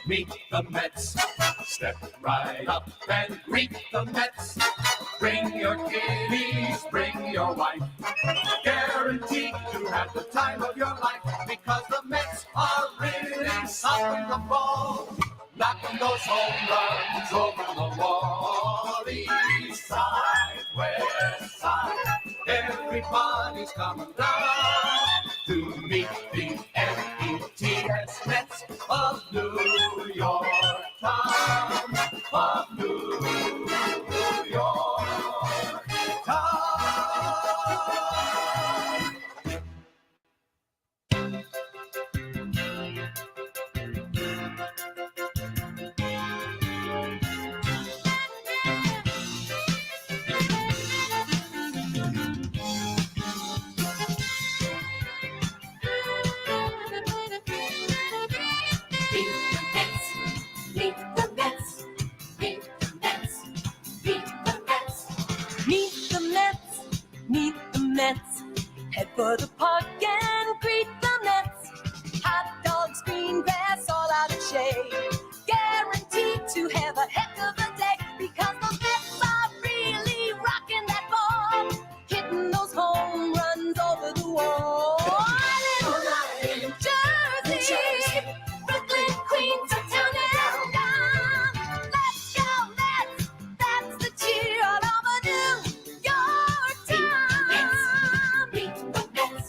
Meet the Mets. Step right up and greet the Mets. Bring your kiddies, bring your wife. Guaranteed to have the time of your life because the Mets are really stopping the ball. Knocking those home runs over the wall. East side, west side, everybody's coming down to meet the M-E-T-S Mets of New York town, of New York town. Head for the park and greet the Mets. Hot dogs, green grass, all out of shade. Guaranteed to have a heck of a day because those Mets are really rocking that ball, hitting those home runs over the wall. New Jersey, Brooklyn, Queens, uptown and down. Let's go Mets! That's the cheer all over New York town. Meet the Mets.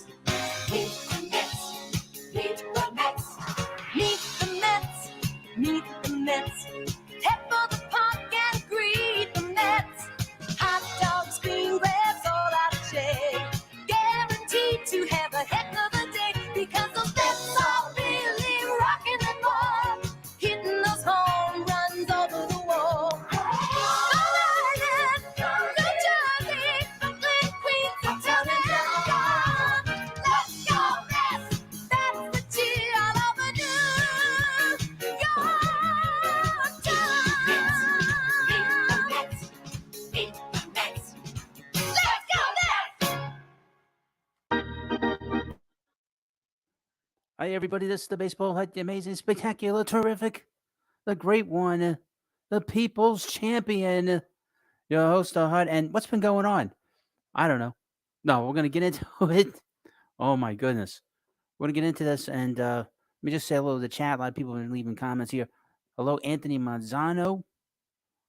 Meet the Mets. Meet the Mets. Meet the Mets. Meet the Mets. Head for the park and greet the Mets. Hot dogs, green grass, all out of shade. Guaranteed to have a heck of a day because those Mets are really rocking the ball, hitting those home runs over the wall. Long Island, New Jersey, Brooklyn, Queens, uptown and down. Let's go Mets! That's the cheer all over New York town. Meet the Mets. Meet the Mets. Let's go Mets! Hi, everybody. This is the Baseball Hut, the amazing, spectacular, terrific, the great one, the people's champion, your host, the Hut. And what's been going on? I don't know. No, we're going to get into it. Oh, my goodness. We're going to get into this. And let me just say hello to the chat. A lot of people have been leaving comments here. Hello, Anthony Manzano.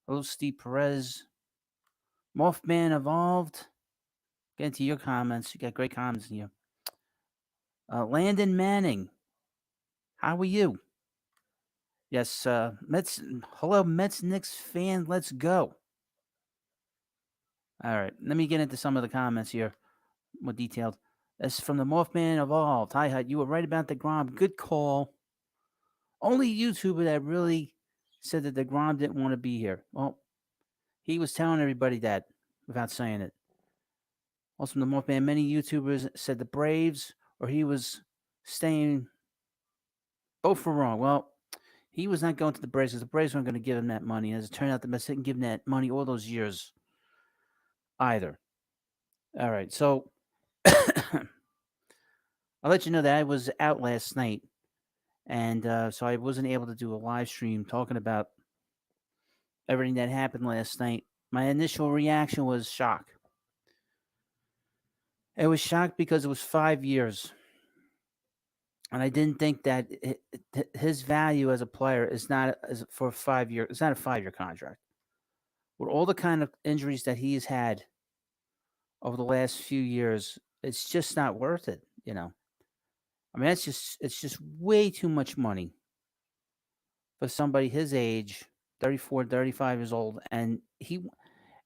Hello, Steve Perez. Mothman Evolved. Get into your comments. You got great comments here. Landon Manning. How are you? Yes, Mets. Hello, Mets Knicks fan. Let's go. All right, let me get into some of the comments here, more detailed. This is from the Mothman Evolved. Hi, Hut. You were right about deGrom. Good call. Only YouTuber that really said that deGrom didn't want to be here. Well, he was telling everybody that without saying it. Also, from the Mothman, many YouTubers said the Braves or he was staying. Both were wrong. Well, he was not going to the Braves because the Braves weren't going to give him that money. As it turned out, the Mets didn't give him that money all those years either. All right. So I'll let you know that I was out last night, and so I wasn't able to do a live stream talking about everything that happened last night. My initial reaction was shock. It was shock because it was 5 years, and I didn't think that his value as a player is not as for 5 years. It's not a 5 year contract. With all the kind of injuries that he's had over the last few years, it's just not worth it. I mean, it's just way too much money for somebody his age, 34, 35 years old, and he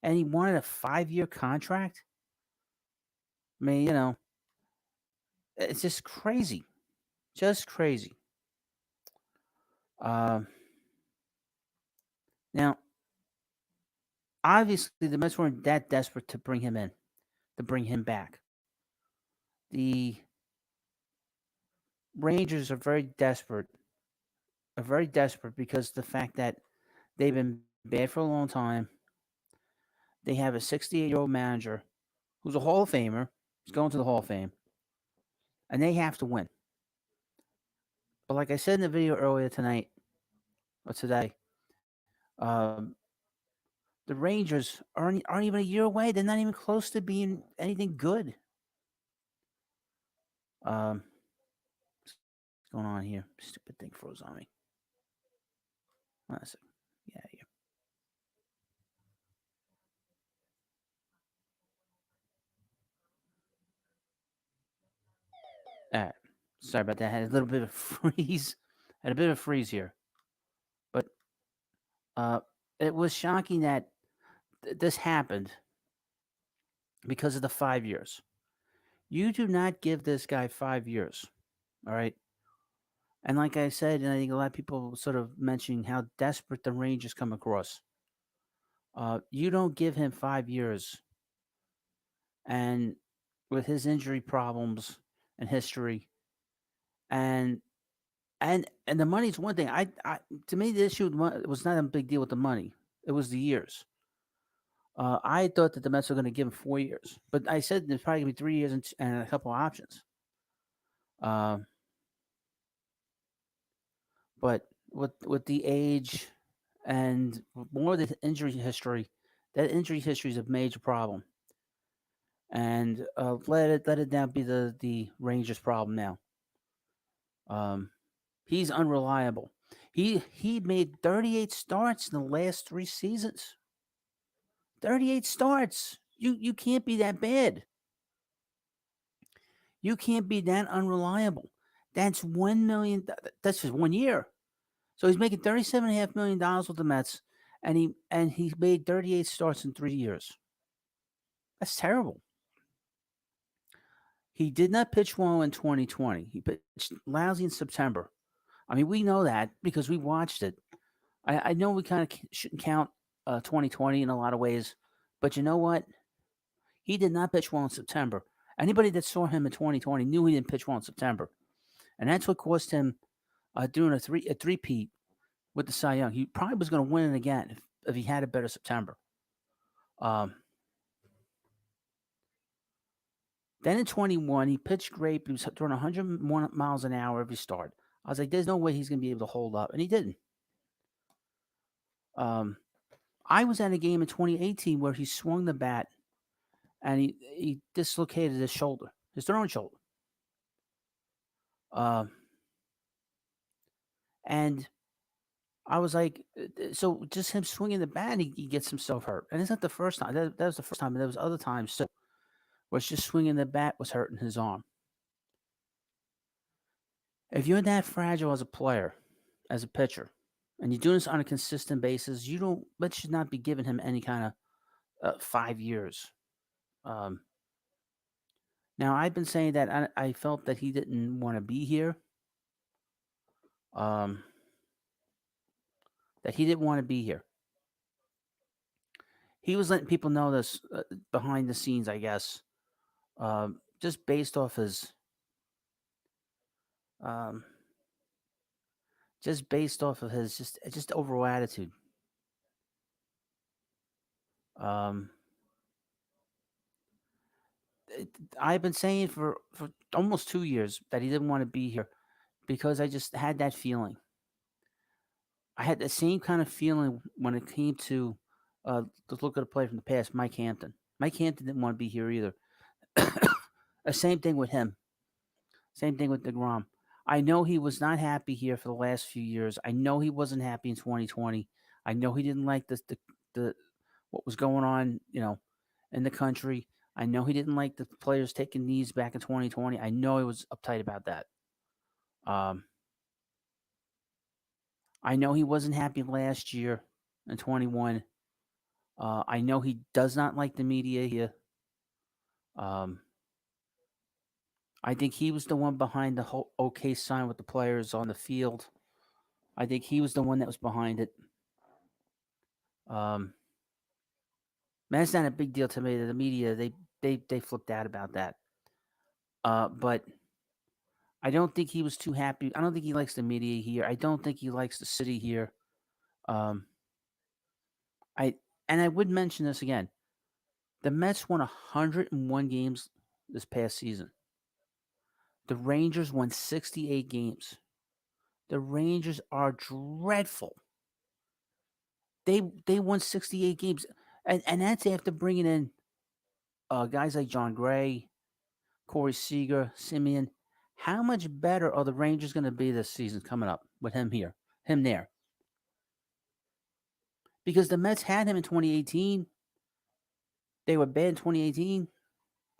wanted a 5 year contract. I mean, it's just crazy, just crazy. Um, Now, obviously, the Mets weren't that desperate to bring him in, to bring him back. The Rangers are very desperate because the fact that they've been bad for a long time. They have a 68-year-old manager who's a Hall of Famer. He's going to the Hall of Fame, and they have to win. But like I said in the video earlier tonight or today, um, the Rangers aren't even a year away. They're not even close to being anything good. Um, what's going on here? Stupid thing froze on me. Listen, yeah, yeah. All right. Sorry about that. I had a little bit of freeze. Had a bit of freeze here, but uh, it was shocking that this happened because of the 5 years. You do not give this guy 5 years. All right. And like I said, and I think a lot of people sort of mentioning how desperate the Rangers come across. You don't give him 5 years, and with his injury problems and history, and and the money's one thing. I to me the issue was not a big deal with the money. It was the years. I thought that the Mets were going to give him 4 years, but I said there's probably going to be 3 years and a couple of options. Um, but with the age and more the injury history, that injury history is a major problem, and let it now be the Rangers' problem now. Um, he's unreliable. He made 38 starts in the last 3 seasons. 38 starts. You can't be that bad. You can't be that unreliable. That's 1 million. That's just 1 year. So he's making $37.5 million with the Mets, and he made 38 starts in 3 years. That's terrible. He did not pitch well in 2020. He pitched lousy in September. I mean, we know that because we watched it. I know we kind of shouldn't count 2020 in a lot of ways, but you know what? He did not pitch well in September. Anybody that saw him in 2020 knew he didn't pitch well in September, and that's what cost him doing a three-peat with the Cy Young. He probably was going to win it again if he had a better September. Um, then in 21, he pitched great. He was throwing 100 miles an hour every start. I was like, there's no way he's going to be able to hold up, and he didn't. Um, I was at a game in 2018 where he swung the bat and he dislocated his shoulder, his throwing shoulder. Um, and I was like, so just him swinging the bat, he gets himself hurt. And it's not the first time. That was the first time. And there was other times too, where it's just swinging the bat was hurting his arm. If you're that fragile as a player, as a pitcher, and you're doing this on a consistent basis, that should not be giving him any kind of 5 years. Um, Now, I've been saying that I felt that he didn't want to be here. Um, that he didn't want to be here. He was letting people know this behind the scenes, I guess, just based off um, his just overall attitude. Um, I've been saying for almost 2 years that he didn't want to be here because I just had that feeling. I had the same kind of feeling when it came to look at a player from the past, Mike Hampton. Mike Hampton didn't want to be here either. The same thing with him. Same thing with deGrom. I know he was not happy here for the last few years. I know he wasn't happy in 2020. I know he didn't like the what was going on, in the country. I know he didn't like the players taking knees back in 2020. I know he was uptight about that. Um, I know he wasn't happy last year in 21. I know he does not like the media here. Um, I think he was the one behind the whole okay sign with the players on the field. I think he was the one that was behind it. Um, man, it's not a big deal to me. The media they flipped out about that. But I don't think he was too happy. I don't think he likes the media here. I don't think he likes the city here. Um, I and I would mention this again. The Mets won 101 games this past season. The Rangers won 68 games. The Rangers are dreadful. They won 68 games, and that's after bringing in guys like John Gray, Corey Seager, Simeon. How much better are the Rangers going to be this season coming up with him here, him there? Because the Mets had him in 2018. They were bad in 2018.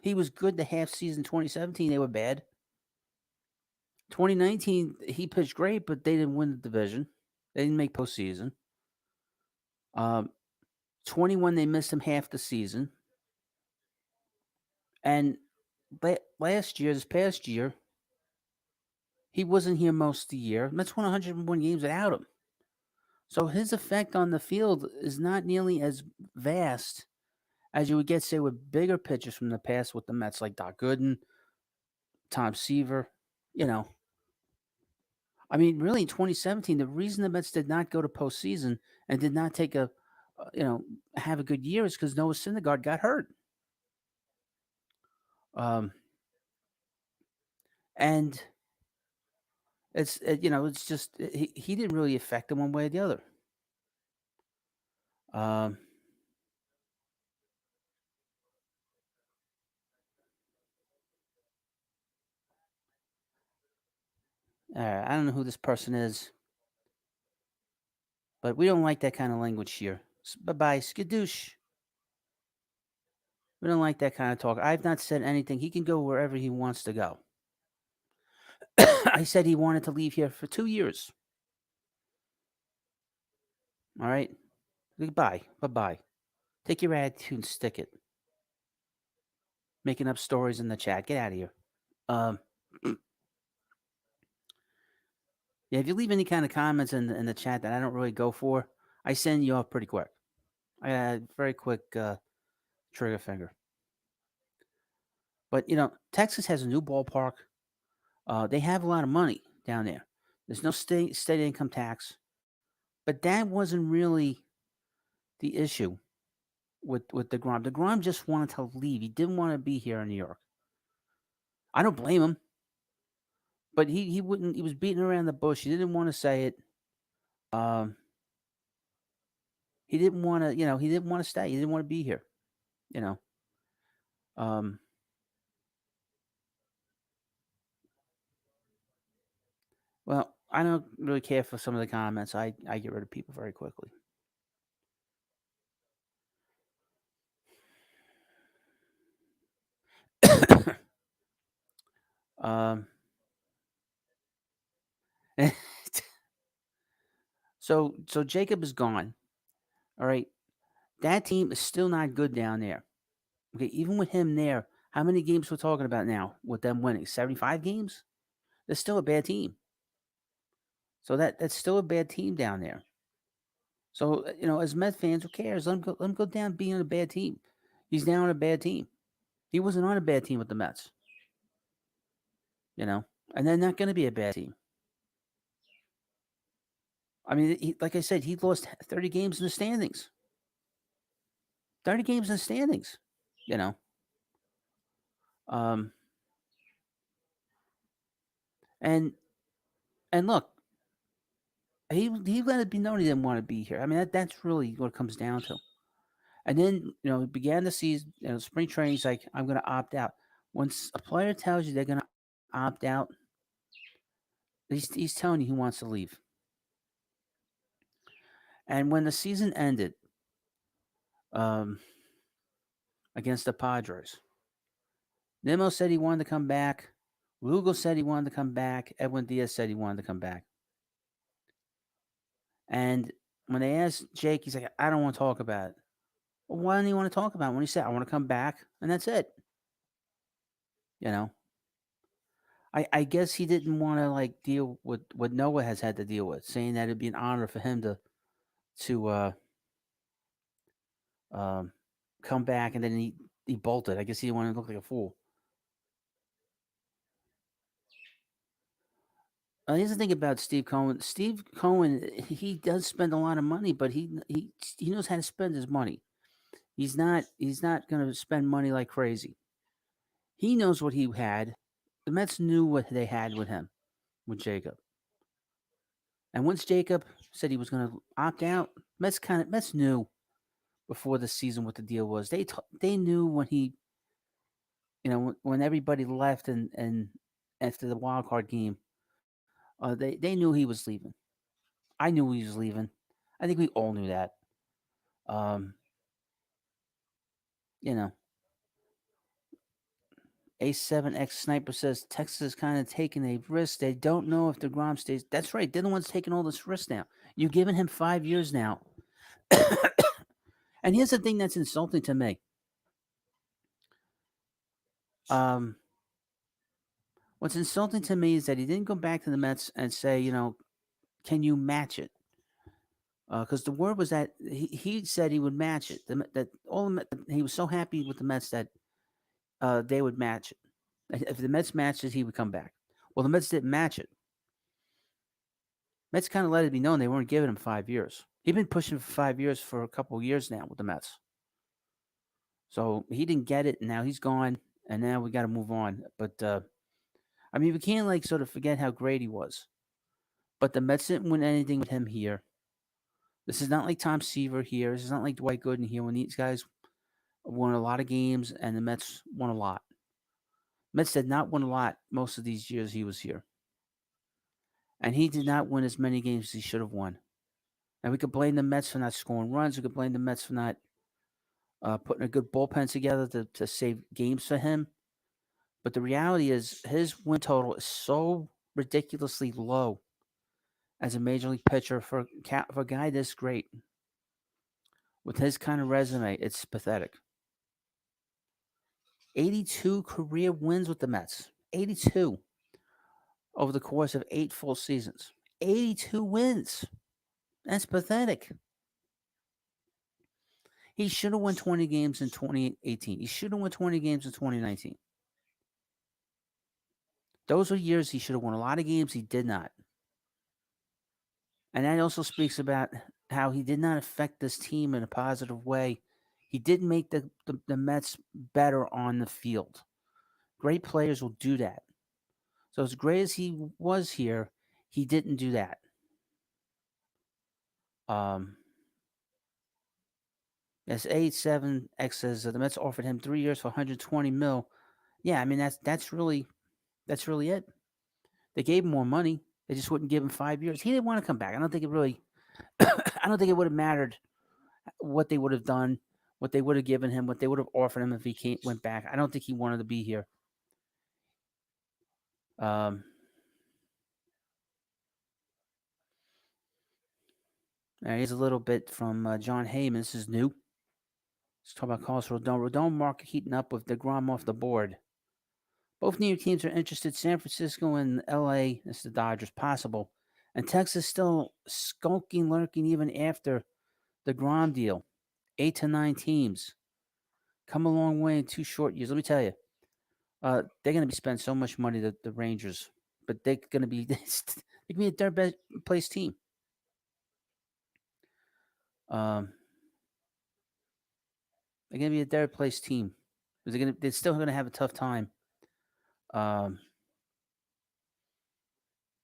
He was good the half season 2017. They were bad. 2019, he pitched great, but they didn't win the division. They didn't make postseason. Um, 21, they missed him half the season. And last year, this past year, he wasn't here most of the year. Mets won 101 games without him. So his effect on the field is not nearly as vast as you would get, say, with bigger pitchers from the past with the Mets, like Doc Gooden, Tom Seaver. You know, I mean, really, in 2017, the reason the Mets did not go to postseason and did not take have a good year is because Noah Syndergaard got hurt. Um, and it's just he didn't really affect them one way or the other. Um, I don't know who this person is, but we don't like that kind of language here. Bye bye, skadoosh. We don't like that kind of talk. I've not said anything. He can go wherever he wants to go. I said he wanted to leave here for 2 years. All right? Goodbye. Bye bye. Take your attitude and stick it. Making up stories in the chat. Get out of here. Um, yeah, if you leave any kind of comments in the chat that I don't really go for, I send you off pretty quick. I got a very quick trigger finger. But, Texas has a new ballpark. They have a lot of money down there. There's no state income tax. But that wasn't really the issue with deGrom. deGrom just wanted to leave. He didn't want to be here in New York. I don't blame him. But he wouldn't. He was beating around the bush. He didn't want to say it. Um, he didn't want to. He didn't want to stay. He didn't want to be here. You know. Um, well, I don't really care for some of the comments. I get rid of people very quickly. um, so Jacob is gone. All right, that team is still not good down there. Okay, even with him there, how many games we're talking about now with them winning? 75 games? They're still a bad team. So that's still a bad team down there. So, as Met fans, who cares? Let him go down being on a bad team. He's now on a bad team. He wasn't on a bad team with the Mets. And they're not going to be a bad team. I mean, like I said, he lost 30 games in the standings. 30 games in the standings, you know. Um, and and look, he let it be known he didn't want to be here. I mean, that's really what it comes down to. And then began the season, spring training. He's like, I'm going to opt out. Once a player tells you they're going to opt out, he's telling you he wants to leave. And when the season ended um, against the Padres, Nimmo said he wanted to come back. Lugo said he wanted to come back. Edwin Diaz said he wanted to come back. And when they asked Jake, he's like, I don't want to talk about it. Well, why didn't he want to talk about it? When he said, I want to come back, and that's it. You know, I guess he didn't want to like deal with what Noah has had to deal with, saying that it'd be an honor for him to um, come back, and then he bolted. I guess he didn't want to look like a fool. Here's the thing about Steve Cohen. Steve Cohen, he does spend a lot of money, but he knows how to spend his money. He's not going to spend money like crazy. He knows what he had. The Mets knew what they had with him, with Jacob. And once Jacob said he was going to opt out, Mets knew before the season what the deal was. They knew when when everybody left and after the wild card game, they knew he was leaving. I knew he was leaving. I think we all knew that. Um, you know, A7X Sniper says Texas is kind of taking a risk. They don't know if deGrom stays. That's right. They're the ones taking all this risk now. You're giving him 5 years now. And here's the thing that's insulting to me. Um, what's insulting to me is that he didn't go back to the Mets and say, can you match it? Because the word was that he said he would match it. He was so happy with the Mets that they would match it. If the Mets matched it, he would come back. Well, the Mets didn't match it. Mets kind of let it be known they weren't giving him 5 years. He'd been pushing for 5 years for a couple of years now with the Mets. So he didn't get it, and now he's gone, and now we got to move on. But I mean, we can't like sort of forget how great he was. But the Mets didn't win anything with him here. This is not like Tom Seaver here. This is not like Dwight Gooden here. When these guys won a lot of games, and the Mets won a lot. Mets did not win a lot most of these years he was here. And he did not win as many games as he should have won. And we could blame the Mets for not scoring runs. We could blame the Mets for not putting a good bullpen together to save games for him. But the reality is his win total is so ridiculously low as a major league pitcher for a guy this great. With his kind of resume, it's pathetic. 82 career wins with the Mets. 82 over the course of 8 full seasons. 82 wins. That's pathetic. He should have won 20 games in 2018. He should have won 20 games in 2019. Those were years he should have won a lot of games. He did not. And that also speaks about how he did not affect this team in a positive way. He didn't make the Mets better on the field. Great players will do that. So as great as he was here, he didn't do that. As A7X says, the Mets offered him 3 years for 120 mil. Yeah, I mean that's really it. They gave him more money. They just wouldn't give him 5 years. He didn't want to come back. I don't think it really. I don't think it would have mattered what they would have done, what they would have given him, what they would have offered him if he went back. I don't think he wanted to be here. Here's a little bit from John Heyman. This is new. Let's talk about Carlos Rodon. Rodon market heating up with deGrom off the board. Both New York teams are interested. San Francisco and LA, that's the Dodgers, possible. And Texas still skulking, lurking even after the deGrom deal. 8 to 9 teams. Come a long way in 2 short years. Let me tell you, they're going to be spending so much money, the Rangers, but they're going to be a third best place team. They're going to be a third place team. They're still going to have a tough time Um,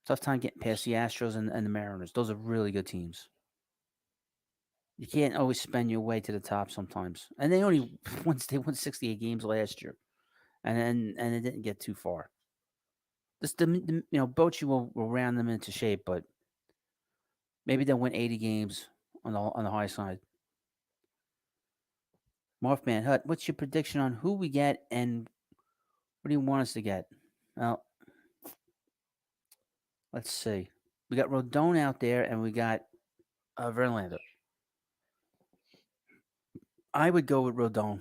Tough time getting past the Astros and the Mariners. Those are really good teams. You can't always spend your way to the top sometimes. And they only won 68 games last year, and it didn't get too far. Just Bochy will round them into shape, but maybe they'll win 80 games on the high side. Morphman Hut, what's your prediction on who we get and what do you want us to get? Well, let's see. We got Rodon out there, and we got Verlander. I would go with Rodon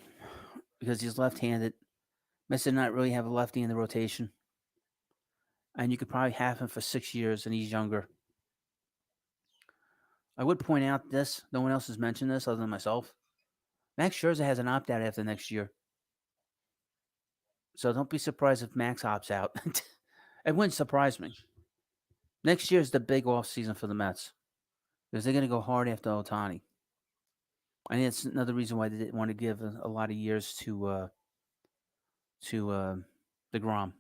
because he's left-handed. Mister not really have a lefty in the rotation, and you could probably have him for 6 years, and he's younger. I would point out this: no one else has mentioned this other than myself. Max Scherzer has an opt-out after next year, so don't be surprised if Max opts out. It wouldn't surprise me. Next year is the big off season for the Mets because they're going to go hard after Otani. I think that's another reason why they didn't want to give a lot of years to deGrom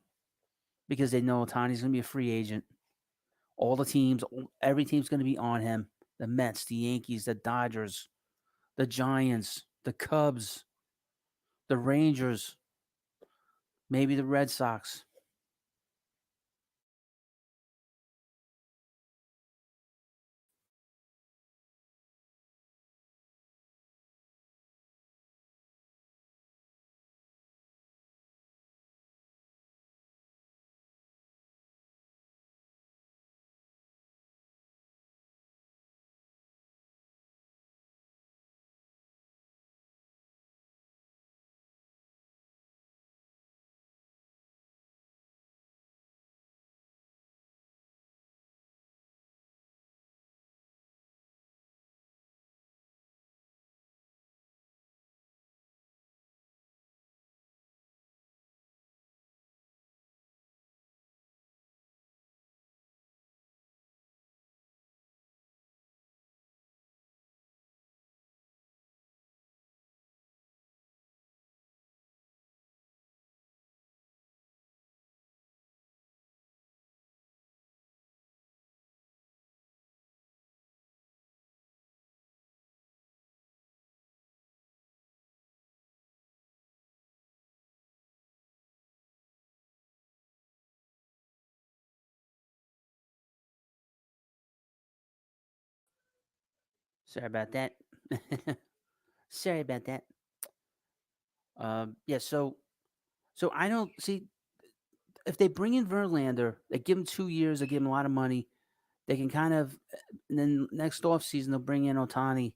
because they know Otani's going to be a free agent. All the teams, every team's going to be on him. The Mets, the Yankees, the Dodgers, the Giants, the Cubs, the Rangers, maybe the Red Sox. Sorry about that. Sorry about that. Yeah. So I don't see if they bring in Verlander, they give him 2 years, they give him a lot of money. They can kind of, and then next off season they'll bring in Otani.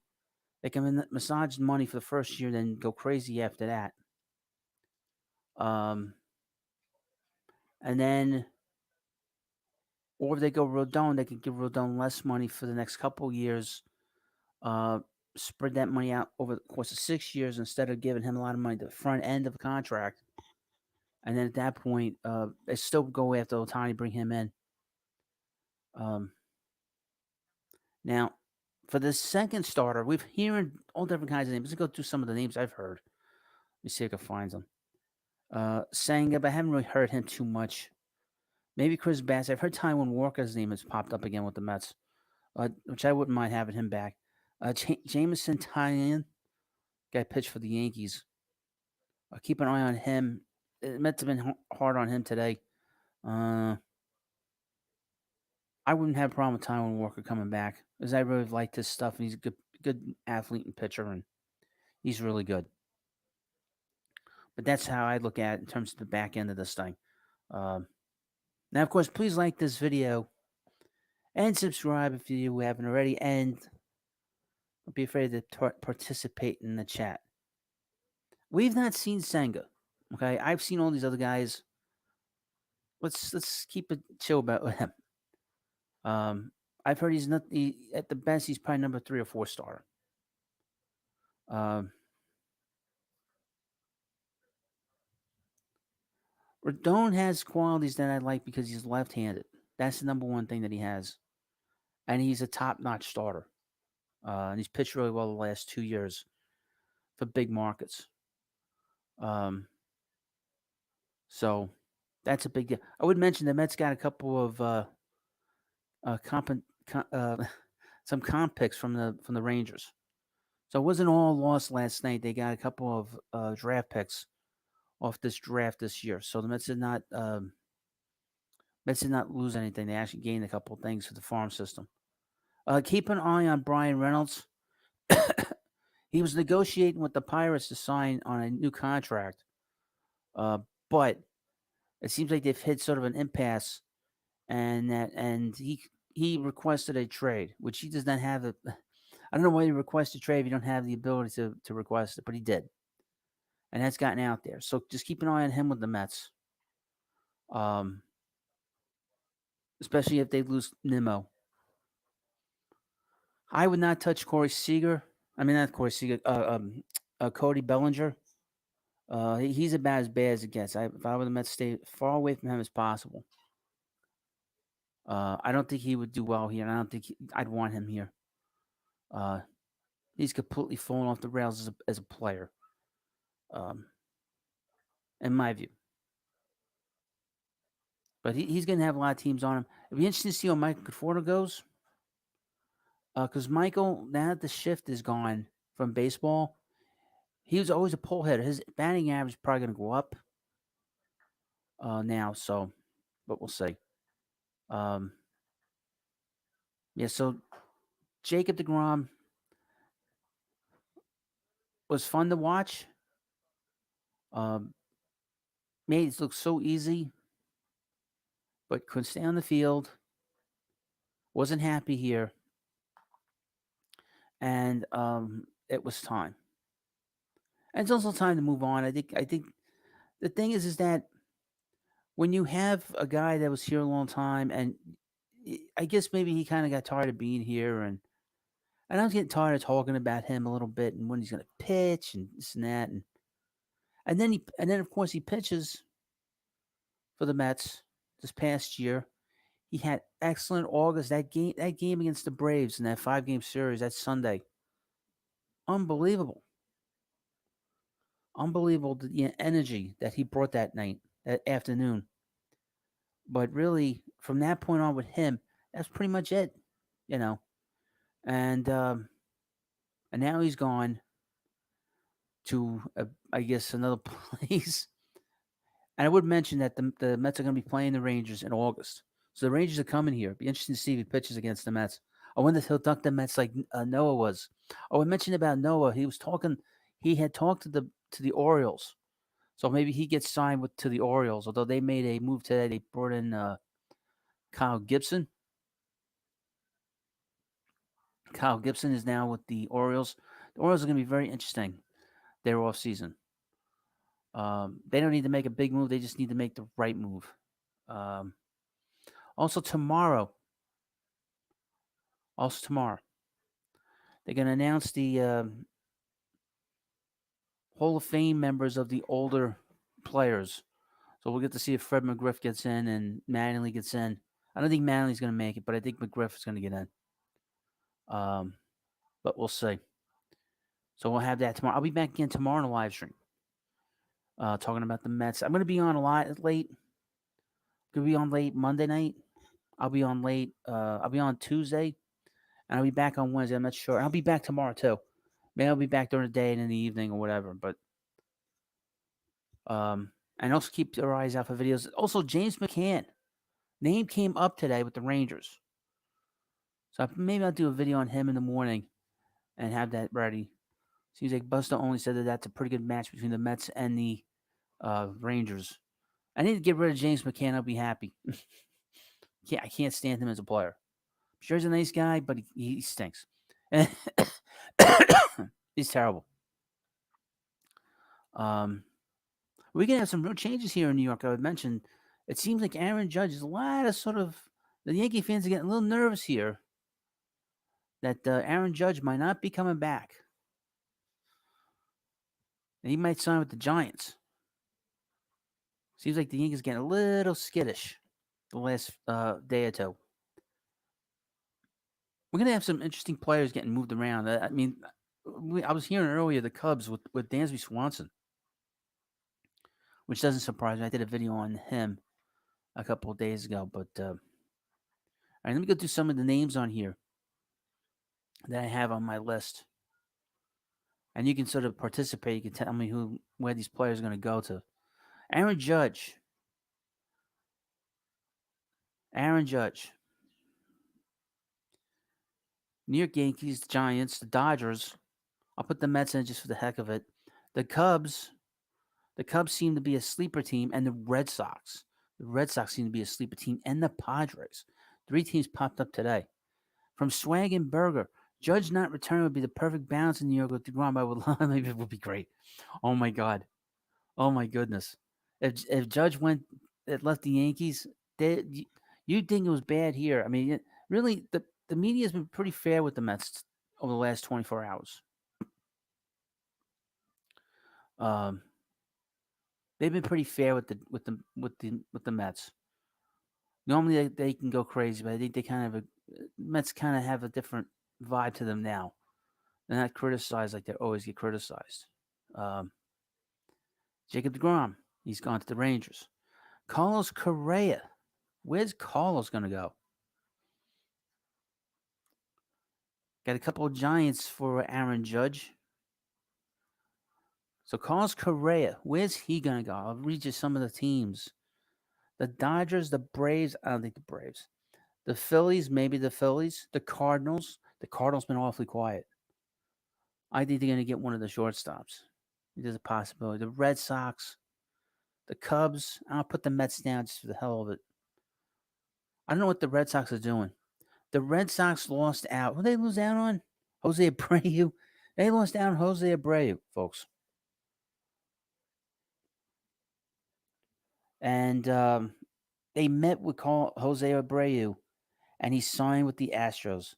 They can massage money for the first year, then go crazy after that. Um, and then, or if they go Rodon, they can give Rodon less money for the next couple years. Uh, Spread that money out over the course of 6 years instead of giving him a lot of money at the front end of the contract. And then at that point, they still go after Otani, bring him in. Um, Now, for the second starter, we've hearing all different kinds of names. Let's go through some of the names I've heard. Let me see if I can find them. Senga, but I haven't really heard him too much. Maybe Chris Bass. I've heard Taiwan Walker's name has popped up again with the Mets, which I wouldn't mind having him back. Jameson Tyan, guy pitched for the Yankees. Keep an eye on him. It meant to have been hard on him today. I wouldn't have a problem with Taiwan Walker coming back because I really like this stuff, and he's a good athlete and pitcher, and he's really good. But that's how I look at it in terms of the back end of this thing. Um, Now, of course, please like this video and subscribe if you haven't already, and don't be afraid to participate in the chat. We've not seen Senga. Okay, I've seen all these other guys. Let's keep it chill about him. I've heard he's not at the best. He's probably number 3 or 4 star. Um, Rodon has qualities that I like because he's left-handed. That's the number one thing that he has, and he's a top-notch starter. And he's pitched really well the last 2 years for big markets. So That's a big deal. I would mention the Mets got a couple of comp, some comp picks from the Rangers. So it wasn't all lost last night. They got a couple of draft picks off this draft this year. So the Mets did not lose anything. They actually gained a couple of things for the farm system. Keep an eye on Brian Reynolds. He was negotiating with the Pirates to sign on a new contract, but it seems like they've hit sort of an impasse, and he requested a trade, which he does not have. I don't know why you request a trade if you don't have the ability to request it, but he did, and that's gotten out there. So just keep an eye on him with the Mets, um, especially if they lose Nimmo. I would not touch Corey Seager. I mean, not Corey Seager. Cody Bellinger. He's about as bad as it gets. If I were the Mets, stay far away from him as possible. I don't think he would do well here, and I don't think I'd want him here. Uh, he's completely fallen off the rails as a player, um, in my view. But he's going to have a lot of teams on him. It'll be interesting to see how Michael Conforto goes. Because Michael, now that the shift is gone from baseball, he was always a pull hitter. His batting average is probably going to go up now. So, but we'll see. Um, yeah. So Jacob deGrom was fun to watch. Um, made it look so easy, but couldn't stay on the field. Wasn't happy here, and it was time. And it's also time to move on. I think the thing is that when you have a guy that was here a long time, and I guess maybe he kind of got tired of being here, and I was getting tired of talking about him a little bit and when he's going to pitch and this and that, and then of course he pitches for the Mets this past year. He had excellent August. That game against the Braves in that 5-game series that Sunday, unbelievable, unbelievable the energy that he brought that night, that afternoon. But really, from that point on with him, that's pretty much it, you know. And and now he's gone to, I guess, another place. And I would mention that the Mets are going to be playing the Rangers in August. So the Rangers are coming here. Be interesting to see if he pitches against the Mets. I wonder if he'll duck the Mets like Noah was. Oh, I mentioned about Noah. He was talking. He had talked to the Orioles. So maybe he gets signed to the Orioles. Although they made a move today, they brought in Kyle Gibson. Kyle Gibson is now with the Orioles. The Orioles are going to be very interesting. Their off season. They don't need to make a big move. They just need to make the right move. Um, also tomorrow, they're going to announce the Hall of Fame members of the older players. So we'll get to see if Fred McGriff gets in and Mattingly gets in. I don't think Mattingly's going to make it, but I think McGriff is going to get in. But we'll see. So we'll have that tomorrow. I'll be back again tomorrow on a live stream, talking about the Mets. I'm going to be on a lot late. Going to be on late Monday night. I'll be on late. I'll be on Tuesday, and I'll be back on Wednesday. I'm not sure. I'll be back tomorrow too. Maybe I'll be back during the day and in the evening or whatever. But and also keep your eyes out for videos. Also, James McCann name came up today with the Rangers, so maybe I'll do a video on him in the morning and have that ready. Seems like Buster only said that that's a pretty good match between the Mets and the Rangers. I need to get rid of James McCann. I'll be happy. I can't stand him as a player. I'm sure he's a nice guy, but he stinks. He's terrible. We're gonna have some real changes here in New York. I would mention. It seems like Aaron Judge is a lot of sort of the Yankee fans are getting a little nervous here that Aaron Judge might not be coming back. And he might sign with the Giants. Seems like the Yankees getting a little skittish the last day or two. We're gonna have some interesting players getting moved around. I mean, I was hearing earlier the Cubs with Dansby Swanson, which doesn't surprise me. I did a video on him. a couple of days ago. But all right, let me go through some of the names on here that I have on my list, and you can sort of participate. You can tell me where these players are going to go to. Aaron Judge. Aaron Judge. New York Yankees, the Giants, the Dodgers. I'll put the Mets in just for the heck of it. The Cubs. The Cubs seem to be a sleeper team, and the Red Sox. The Red Sox seem to be a sleeper team, and the Padres. Three teams popped up today. From Swag and Burger, Judge not returning would be the perfect balance in New York with deGrom. I would love. Maybe it would be great. Oh my God. Oh my goodness. If Judge went left the Yankees, you think it was bad here? I mean, really, the media has been pretty fair with the Mets over the last 24 hours. Um, they've been pretty fair with the Mets. Normally they can go crazy, but I think they kind of Mets kind of have a different vibe to them now. They're not criticized like they always get criticized. Um, Jacob deGrom, he's gone to the Rangers. Carlos Correa, where's Carlos going to go? Got a couple of Giants for Aaron Judge. So Carlos Correa, where's he going to go? I'll read you some of the teams. The Dodgers, the Braves. I don't think the Braves. The Phillies, maybe the Phillies. The Cardinals. The Cardinals been awfully quiet. I think they're going to get one of the shortstops. There's a possibility. The Red Sox, the Cubs. I'll put the Mets down just for the hell of it. I don't know what the Red Sox are doing. The Red Sox lost out. Who did they lose out on? Jose Abreu. They lost out on Jose Abreu, folks. And they met with Jose Abreu, and he signed with the Astros.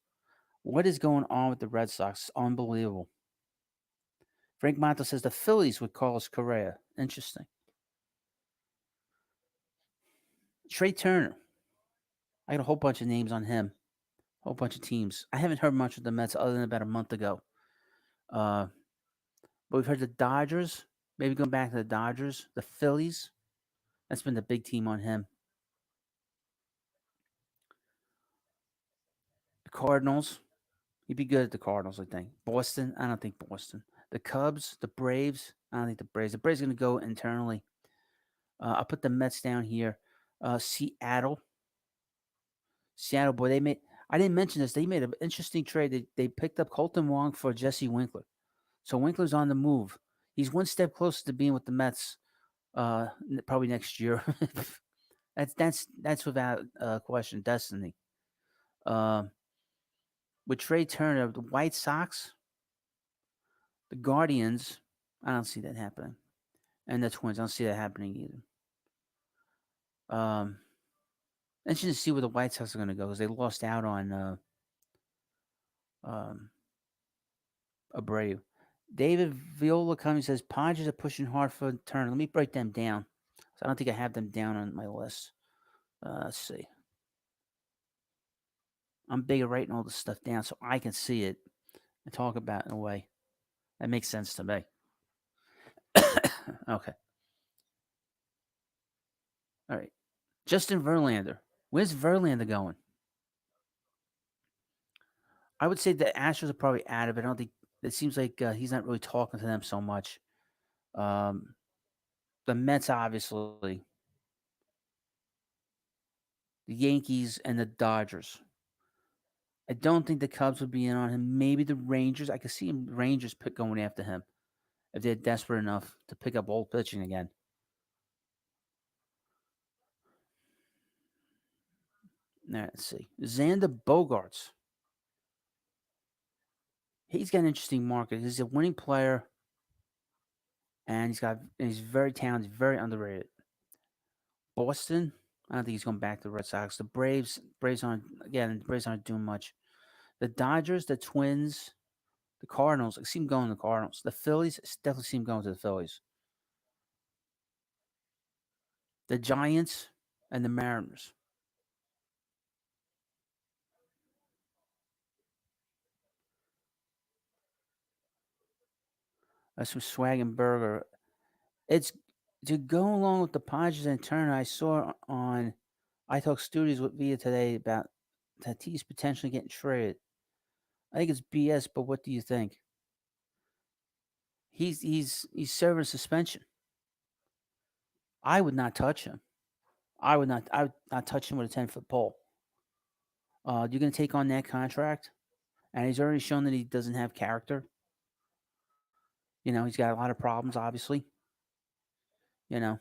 What is going on with the Red Sox? Unbelievable. Frank Monto says the Phillies with Carlos Correa. Interesting. Trey Turner. I got a whole bunch of names on him. A whole bunch of teams. I haven't heard much of the Mets other than about a month ago. But we've heard the Dodgers. Maybe going back to the Dodgers. The Phillies. That's been the big team on him. The Cardinals. He'd be good at the Cardinals, I think. Boston. I don't think Boston. The Cubs. The Braves. I don't think the Braves. The Braves are going to go internally. I'll put the Mets down here. Seattle. Seattle, boy, they made. I didn't mention this. They made an interesting trade. They picked up Colton Wong for Jesse Winkler. So Winkler's on the move. He's one step closer to being with the Mets. Probably next year. that's without question destiny. With Trey Turner, the White Sox, the Guardians, I don't see that happening, and the Twins, I don't see that happening either. Interesting to see where the White Sox are going to go because they lost out on Abreu. David Viola Cummings says Padres are pushing hard for Turner. Let me break them down. So I don't think I have them down on my list. Let's see. I'm big at writing all this stuff down so I can see it and talk about it in a way that makes sense to me. Okay. All right. Justin Verlander. Where's Verlander going? I would say the Astros are probably out of it. I don't think it seems like he's not really talking to them so much. The Mets, obviously, the Yankees, and the Dodgers. I don't think the Cubs would be in on him. Maybe the Rangers. I could see him Rangers going after him if they're desperate enough to pick up old pitching again. All right, let's see. Xander Bogaerts. He's got an interesting market. He's a winning player, and he's very talented, very underrated. Boston. I don't think he's going back to the Red Sox. The Braves aren't doing much. The Dodgers, the Twins, the Cardinals. I see him going to the Cardinals. The Phillies, definitely see him going to the Phillies. The Giants and the Mariners. That's from Swag and Burger. It's to go along with the Padres and Turner. I saw on I talked studios with Via today about Tatis potentially getting traded. I think it's BS, but what do you think? He's serving suspension. I would not touch him. I would not touch him with a 10-foot pole. You're gonna take on that contract, and he's already shown that he doesn't have character. He's got a lot of problems, obviously. You know,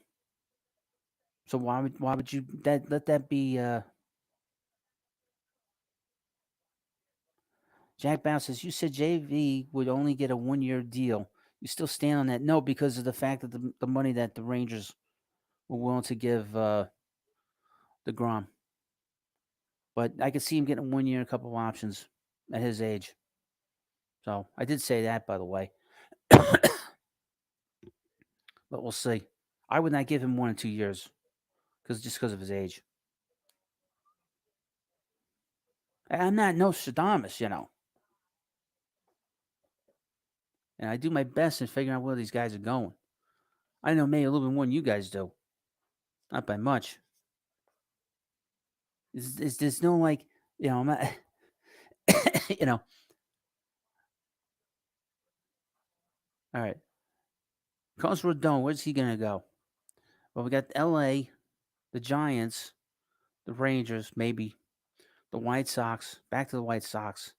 so why would you that let that be? Jack Bow says you said JV would only get a 1-year deal. You still stand on that? No, because of the fact that the money that the Rangers were willing to give deGrom. But I could see him getting 1 year, a couple of options at his age. So I did say that, by the way. But we'll see. I would not give him 1 or 2 years because of his age. I'm not Nostradamus, and I do my best in figuring out where these guys are going. I know maybe a little bit more than you guys do, not by much. There's no I'm not, you know. All right, Carlos Rodon, where's he gonna go? Well, we got L.A., the Giants, the Rangers, maybe the White Sox. Back to the White Sox.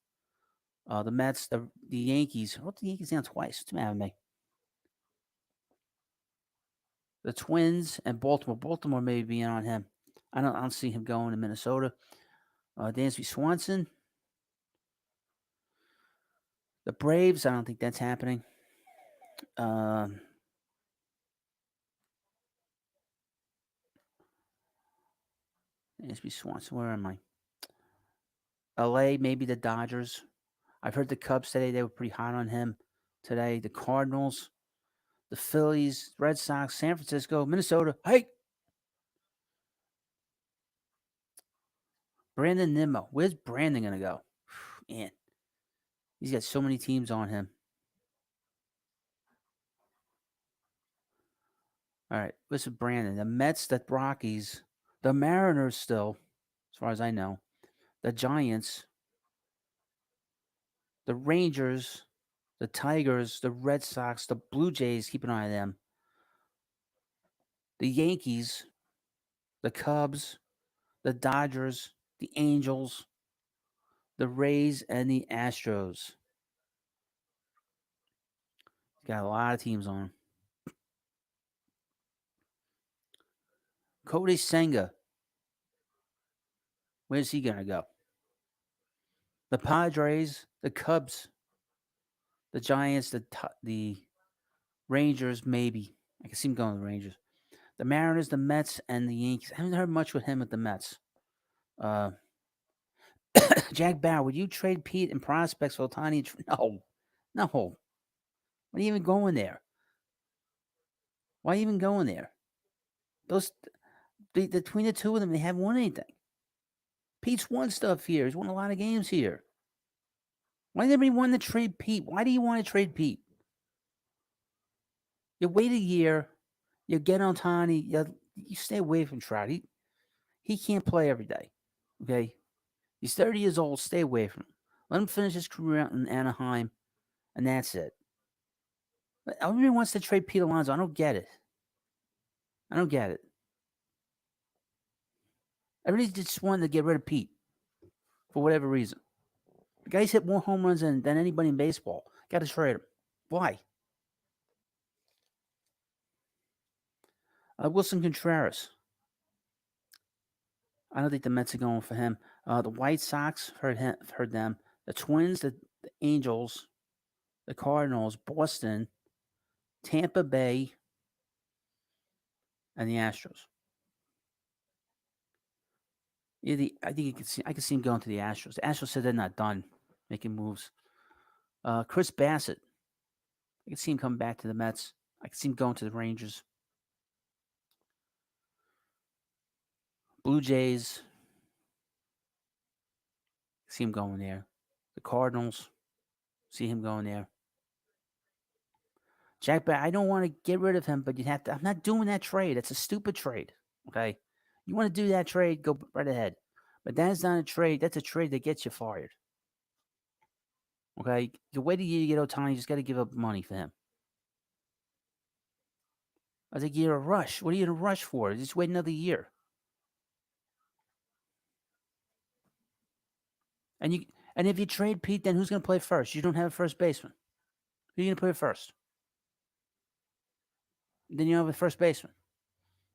The Mets, the Yankees. I wrote the Yankees down twice. What's the matter with me? The Twins and Baltimore. Baltimore may be in on him. I don't see him going to Minnesota. Dansby Swanson. The Braves. I don't think that's happening. Dansby Swanson. Where am I? LA, maybe the Dodgers. I've heard the Cubs today. They were pretty hot on him today. The Cardinals, the Phillies, Red Sox, San Francisco, Minnesota. Hey! Brandon Nimmo. Where's Brandon going to go? Man, he's got so many teams on him. All right, listen, Brandon. The Mets, the Rockies, the Mariners still, as far as I know, the Giants, the Rangers, the Tigers, the Red Sox, the Blue Jays, keep an eye on them, the Yankees, the Cubs, the Dodgers, the Angels, the Rays, and the Astros. Got a lot of teams on him. Cody Senga. Where's he going to go? The Padres, the Cubs, the Giants, the Rangers, maybe. I can see him going to the Rangers. The Mariners, the Mets, and the Yankees. I haven't heard much with him at the Mets. Jack Bauer, would you trade Pete and prospects for Otani? No. Why are you even going there? Why are you even going there? Between the two of them, they haven't won anything. Pete's won stuff here. He's won a lot of games here. Why did everybody want to trade Pete? Why do you want to trade Pete? You wait a year, you get Otani, you stay away from Trout. He can't play every day. Okay? He's 30 years old. Stay away from him. Let him finish his career out in Anaheim, and that's it. But everybody wants to trade Pete Alonso. I don't get it. Everybody just wanted to get rid of Pete for whatever reason. The guy's hit more home runs than anybody in baseball. Got to trade him. Why? Wilson Contreras. I don't think the Mets are going for him. The White Sox, heard them. The Twins, the Angels, the Cardinals, Boston, Tampa Bay, and the Astros. I think I can see him going to the Astros. The Astros said they're not done making moves. Chris Bassett. I can see him coming back to the Mets. I can see him going to the Rangers. Blue Jays. See him going there. The Cardinals. See him going there. Jack, I don't want to get rid of him, but you have to. I'm not doing that trade. It's a stupid trade. Okay, You want to do that trade, go right ahead. But that's not a trade. That's a trade that gets you fired. Okay? The way to you get Ohtani, you just got to give up money for him. I think you're in a rush. What are you in a rush for? Just wait another year. And if you trade Pete, then who's going to play first? You don't have a first baseman. Who are you going to put first? Then you have a first baseman.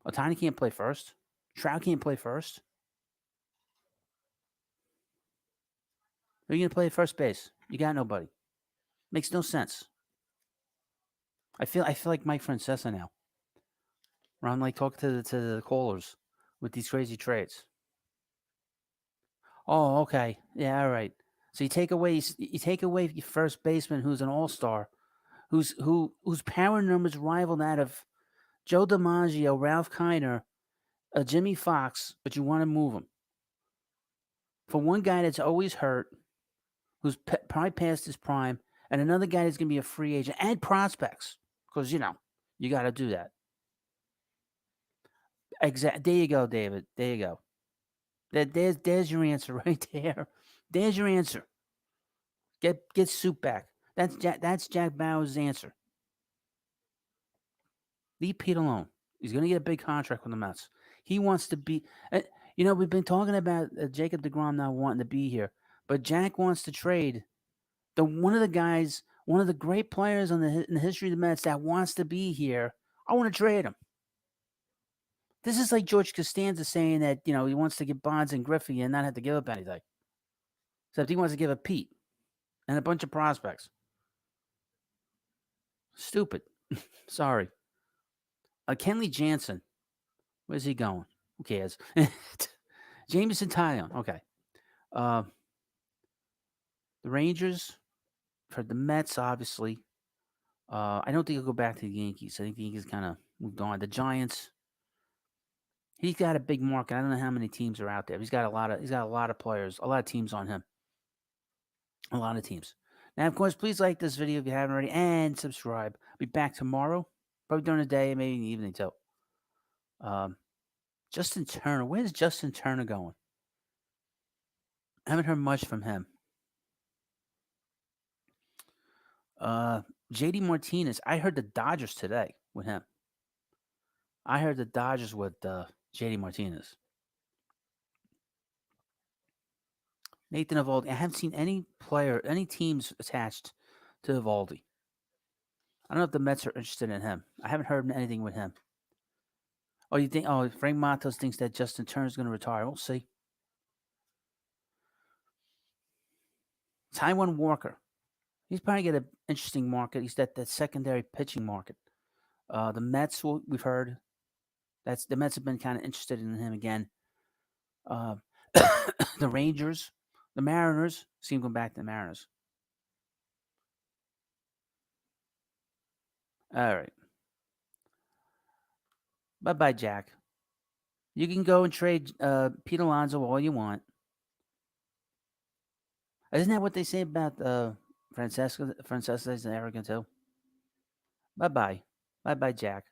Ohtani can't play first. Trout can't play first. Who are you going to play at first base? You got nobody. Makes no sense. I feel like Mike Francesa now. Where I'm like talking to the callers with these crazy trades. Oh, okay. Yeah, all right. So you take away your first baseman who's an all-star, whose power numbers rival that of Joe DiMaggio, Ralph Kiner, Jimmy Fox, but you want to move him for one guy that's always hurt, who's probably past his prime, and another guy that's going to be a free agent and prospects because you got to do that. Exactly. There you go, David. There you go. There's your answer right there. There's your answer. Get Soup back. That's Jack Bauer's answer. Leave Pete alone. He's going to get a big contract with the Mets. He wants to be. We've been talking about Jacob deGrom not wanting to be here, but Jack wants to trade one of the great players in the history of the Mets that wants to be here. I want to trade him. This is like George Costanza saying that he wants to get Bonds and Griffey and not have to give up anything, except he wants to give up Pete and a bunch of prospects. Stupid. Sorry. Kenley Jansen. Where's he going? Who cares? Jameson Taillon. Okay. The Rangers, for the Mets, obviously. I don't think he'll go back to the Yankees. I think the Yankees kind of moved on. The Giants. He's got a big market. I don't know how many teams are out there. He's got a lot of players, a lot of teams on him. A lot of teams. Now, of course, please like this video if you haven't already and subscribe. I'll be back tomorrow, probably during the day, maybe in the evening too. Justin Turner. Where's Justin Turner going? I haven't heard much from him. JD Martinez. I heard the Dodgers today with him. I heard the Dodgers with JD Martinez. Nathan Eovaldi. I haven't seen any teams attached to Eovaldi. I don't know if the Mets are interested in him. I haven't heard anything with him. Oh, you think? Oh, Frank Matos thinks that Justin Turner's going to retire. We'll see. Taijuan Walker. He's probably got an interesting market. He's that secondary pitching market. The Mets, we've heard. The Mets have been kind of interested in him again. The Rangers, the Mariners. See him going back to the Mariners. All right. Bye-bye, Jack. You can go and trade Pete Alonso all you want. Isn't that what they say about Francesa? Francesa is arrogant too. Bye-bye. Bye-bye, Jack.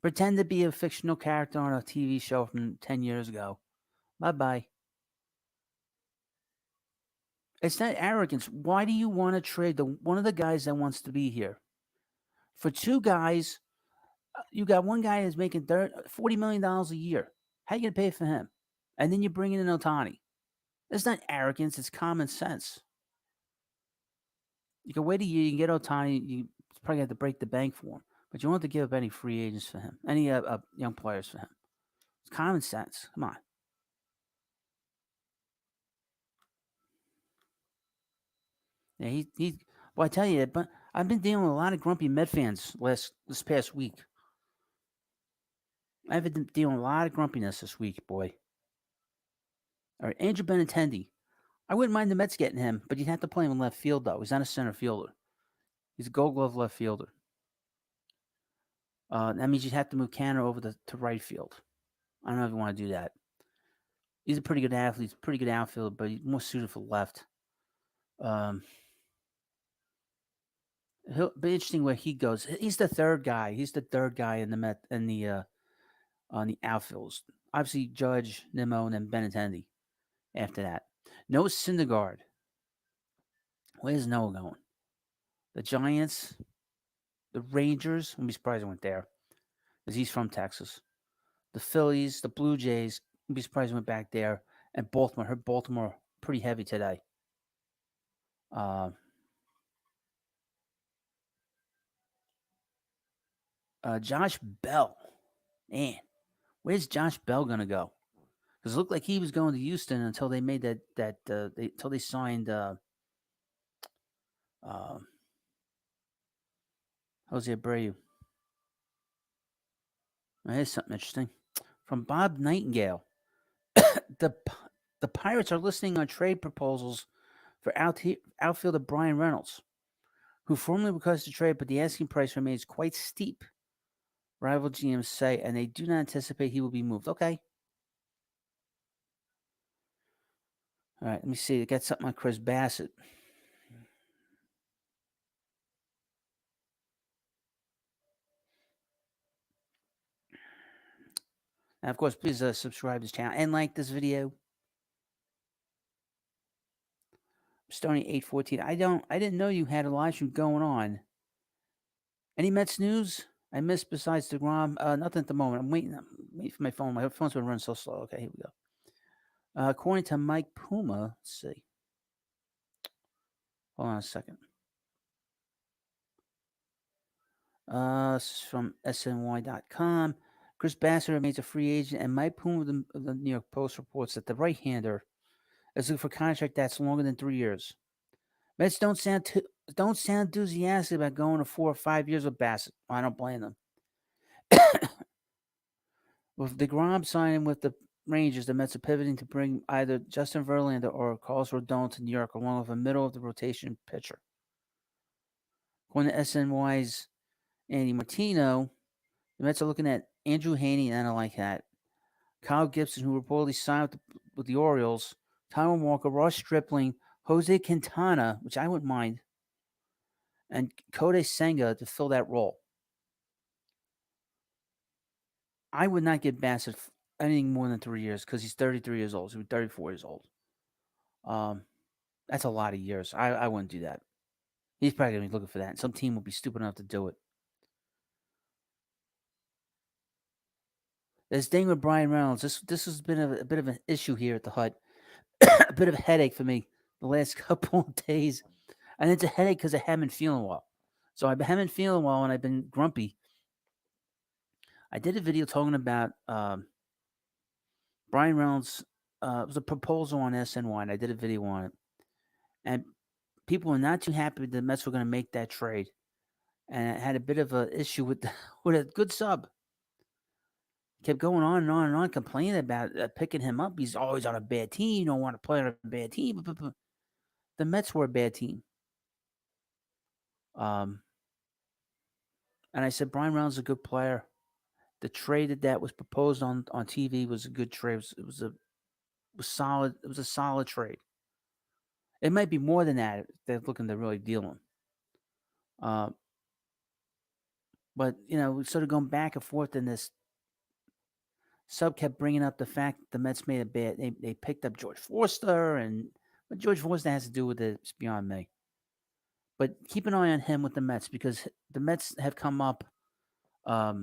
Pretend to be a fictional character on a TV show from 10 years ago. Bye-bye. It's not arrogance. Why do you want to trade one of the guys that wants to be here? For two guys, you got one guy that's making $40 million a year. How are you going to pay for him? And then you bring in Ohtani. It's not arrogance. It's common sense. You can wait a year. You can get Ohtani. You probably have to break the bank for him. But you don't have to give up any free agents for him. Any young players for him. It's common sense. Come on. Yeah, well, I tell you, but I've been dealing with a lot of grumpy Met fans this past week. I've been dealing with a lot of grumpiness this week, boy. All right, Andrew Benintendi. I wouldn't mind the Mets getting him, but you'd have to play him in left field, though. He's not a center fielder. He's a Gold Glove left fielder. That means you'd have to move Canner over to right field. I don't know if you want to do that. He's a pretty good athlete. He's a pretty good outfielder, but he's more suited for left. He'll be interesting where he goes. He's the third guy. He's the third guy in the on the outfields. Obviously, Judge, Nimmo, and then Benintendi after that. No Syndergaard. Where's Noah going? The Giants, the Rangers. Wouldn't be surprised I went there because he's from Texas. The Phillies, the Blue Jays. Wouldn't be surprised I went back there. And Baltimore. I heard Baltimore pretty heavy today. Uh, Josh Bell. Man, where's Josh Bell gonna go? Because it looked like he was going to Houston until they made until they signed uh, Jose Abreu. Well, here's something interesting from Bob Nightingale. the The Pirates are listening on trade proposals for outfielder Brian Reynolds, who formally requested a trade, but the asking price remains quite steep. Rival GMs say, and they do not anticipate he will be moved. Okay. All right, let me see. I got something on Chris Bassett. Now, of course, please subscribe to this channel and like this video. Starting 8:14. I didn't know you had a live stream going on. Any Mets news I missed besides deGrom? Nothing at the moment. I'm waiting for my phone. My phone's been running so slow. Okay, here we go. According to Mike Puma, let's see. Hold on a second. This is from SNY.com. Chris Bassett remains a free agent, and Mike Puma of the New York Post reports that the right-hander is looking for a contract that's longer than 3 years. Mets don't sound enthusiastic about going to 4 or 5 years with Bassett. I don't blame them. With deGrom signing with the Rangers, the Mets are pivoting to bring either Justin Verlander or Carlos Rodon to New York, along with a middle-of-the-rotation pitcher. According to SNY's Andy Martino, the Mets are looking at Andrew Haney, and I like that. Kyle Gibson, who reportedly signed with the Orioles, Taiwan Walker, Ross Stripling, Jose Quintana, which I wouldn't mind, and Kodai Senga to fill that role. I would not give Bassett anything more than 3 years because he's 33 years old. He's 34 years old. That's a lot of years. I wouldn't do that. He's probably going to be looking for that. And some team will be stupid enough to do it. This thing with Brian Reynolds, this has been a bit of an issue here at the hut. A bit of a headache for me the last couple of days. And it's a headache because I haven't been feeling well. So I haven't been feeling well and I've been grumpy. I did a video talking about Brian Reynolds. It was a proposal on SNY, and I did a video on it. And people were not too happy the Mets were going to make that trade. And I had a bit of an issue with with a good sub. Kept going on and on and on, complaining about picking him up. He's always on a bad team. You don't want to play on a bad team. The Mets were a bad team. And I said, Brian Reynolds is a good player. The trade that was proposed on TV was a good trade. It was solid. It was a solid trade. It might be more than that if they're looking to really deal him. But, we sort of going back and forth in this. Sub kept bringing up the fact that the Mets made a bad. They picked up George Forster, and what George Forster has to do with it is beyond me. But keep an eye on him with the Mets because the Mets have come up the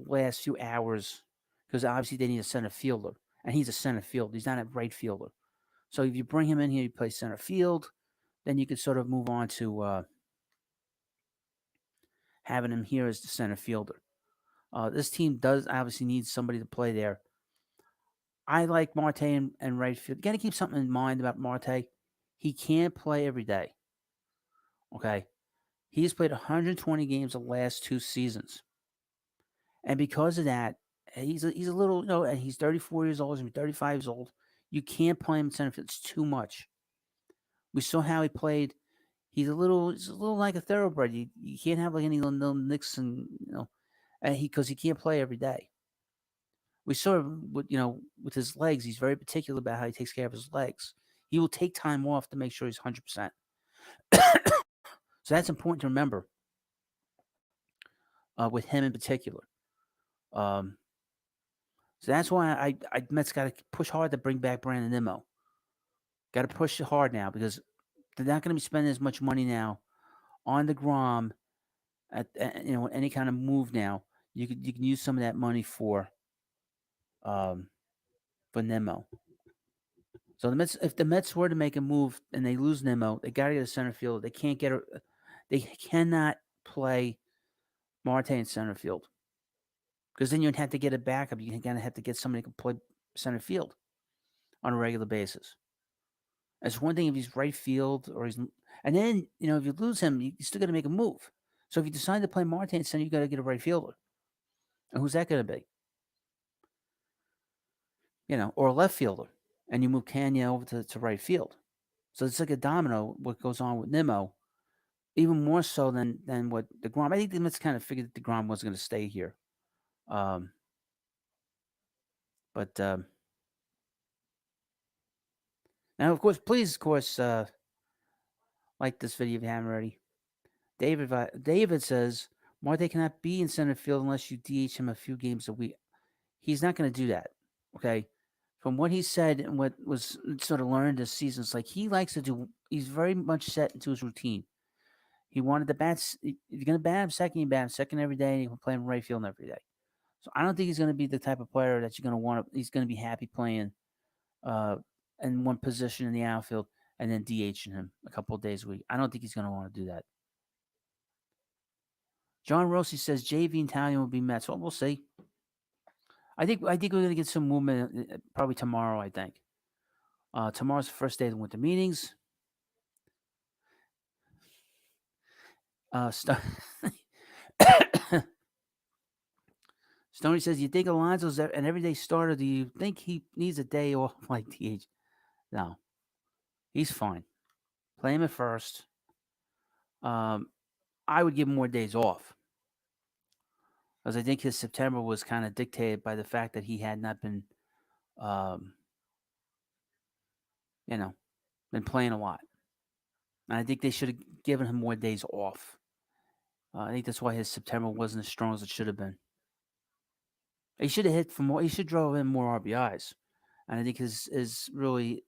last few hours because obviously they need a center fielder, and he's a center fielder. He's not a right fielder. So if you bring him in here, you play center field, then you could sort of move on to having him here as the center fielder. This team does obviously need somebody to play there. I like Marte and right field. You got to keep something in mind about Marte. He can't play every day. Okay. He's played 120 games the last 2 seasons. And because of that, he's a little, and he's 34 years old, he's 35 years old. You can't play him in center field. It's too much. We saw how he played. He's a little like a thoroughbred. You can't have like any little nicks and, because he can't play every day. We saw with his legs, he's very particular about how he takes care of his legs. He will take time off to make sure he's 100%. So that's important to remember with him in particular. So that's why Mets got to push hard to bring back Brandon Nimmo. Got to push hard now because they're not going to be spending as much money now on deGrom at any kind of move now. You can use some of that money um for Nimmo. So the Mets, if the Mets were to make a move and they lose Nimmo, they got to get a center fielder. They can't get a, they cannot play Marte in center field because then you'd have to get a backup. You're gonna have to get somebody who can play center field on a regular basis. It's one thing if he's right field or he's, and then if you lose him, you still got to make a move. So if you decide to play Marte in center, you got to get a right fielder. And who's that going to be? Or a left fielder, and you move Kenya over to right field. So it's like a domino. What goes on with Nimmo, even more so than what deGrom. I think the Mets kind of figured that deGrom wasn't going to stay here. Um, but now, of course, please, of course, like this video if you haven't already. David says Marte cannot be in center field unless you DH him a few games a week. He's not going to do that. Okay. From what he said and what was sort of learned this season, it's like he likes to do. He's very much set into his routine. He wanted the bats. If you're going to bat him second, you bat him second every day, and you can play him right field every day. So I don't think he's going to be the type of player that you're going to want. He's going to be happy playing in one position in the outfield and then DHing him a couple of days a week. I don't think he's going to want to do that. John Rossi says JV and Italian will be Mets. Well, we'll see. I think we're going to get some movement probably tomorrow. I think tomorrow's the first day of the winter meetings. Stoney says, "You think Alonso's an everyday starter? Do you think he needs a day off like DH?" No, he's fine. Play him at first. I would give him more days off because I think his September was kind of dictated by the fact that he had not been, been playing a lot. And I think they should have given him more days off. I think that's why his September wasn't as strong as it should have been. He should have hit for more. He should drove in more RBIs. And I think his really,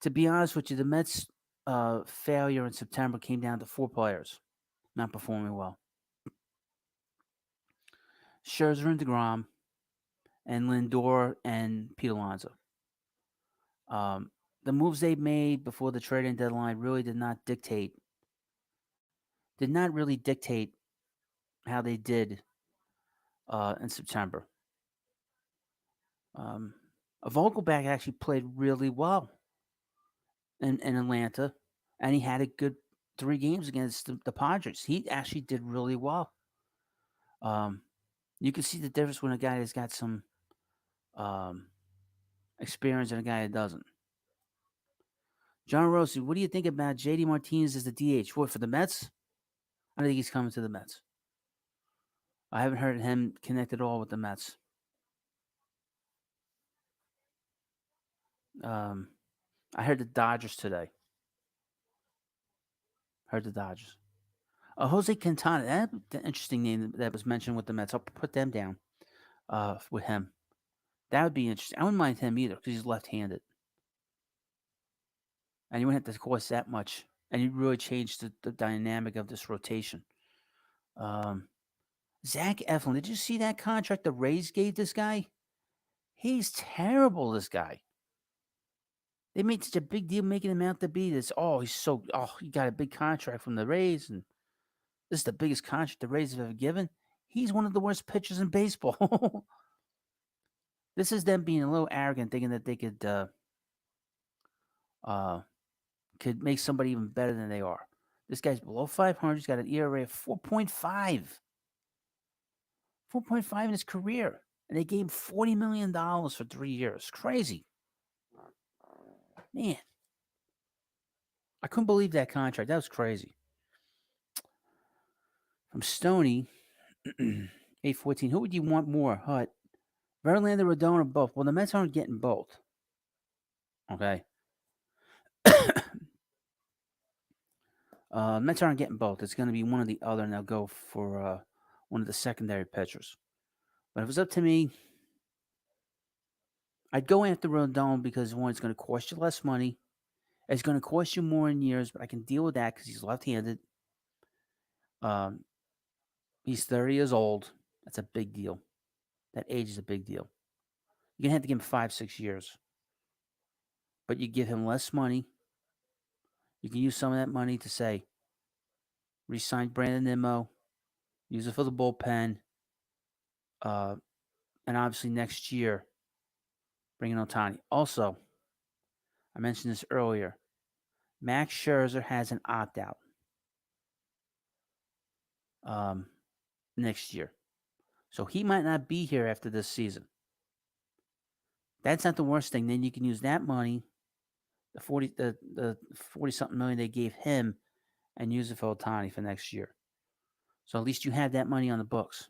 to be honest with you, the Mets' failure in September came down to 4 players not performing well. Scherzer and deGrom, and Lindor and Pete Alonso. The moves they made before the trading deadline really did not really dictate how they did in September. A Vogelback actually played really well in Atlanta, and he had a good 3 games against the Padres. He actually did really well. You can see the difference when a guy has got some experience and a guy that doesn't. John Rossi, what do you think about JD Martinez as the DH? What, for the Mets? I think he's coming to the Mets. I haven't heard him connect at all with the Mets. I heard the Dodgers today. Jose Quintana, that's an interesting name that was mentioned with the Mets. I'll put them down with him. That would be interesting. I wouldn't mind him either because he's left-handed. And you wouldn't have to cost that much. And you'd really change the dynamic of this rotation. Zach Eflin, did you see that contract the Rays gave this guy? He's terrible, this guy. They made such a big deal making him out to be this. He got a big contract from the Rays, and this is the biggest contract the Rays have ever given. He's one of the worst pitchers in baseball. This is them being a little arrogant, thinking that they could make somebody even better than they are. This guy's below 500. He's got an ERA of 4.5. 4.5 in his career. And they gave him $40 million for 3 years. Crazy. Man. I couldn't believe that contract. That was crazy. From Stoney, 814. Who would you want more, Hut? Verlander, Rodon, or both? Well, the Mets aren't getting both. Okay. Mets aren't getting both. It's going to be one or the other, and they'll go for one of the secondary pitchers. But if it's up to me, I'd go after Rodon because one, it's going to cost you less money. It's going to cost you more in years, but I can deal with that because he's left-handed. Um, he's 30 years old. That's a big deal. That age is a big deal. You're gonna have to give him 5, 6 years, but you give him less money. You can use some of that money to say, re-sign Brandon Nimmo, use it for the bullpen, uh, and obviously next year bring in Otani. Also, I mentioned this earlier. Max Scherzer has an opt-out um, next year, so he might not be here after this season. That's not the worst thing. Then you can use that money, the 40 something million they gave him, and use it for Otani for next year. So at least you have that money on the books,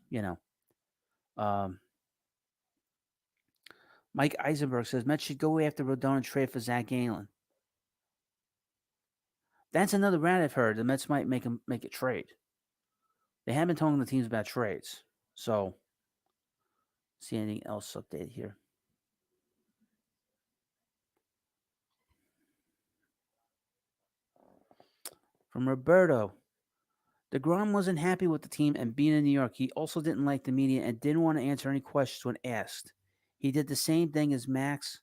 Um, Mike Eisenberg says Mets should go after Rodon and trade for Zach Gallen. That's another route I've heard. The Mets might make a trade. They have been talking to teams about trades. So, see anything else updated here? From Roberto, deGrom wasn't happy with the team and being in New York. He also didn't like the media and didn't want to answer any questions when asked. He did the same thing as Max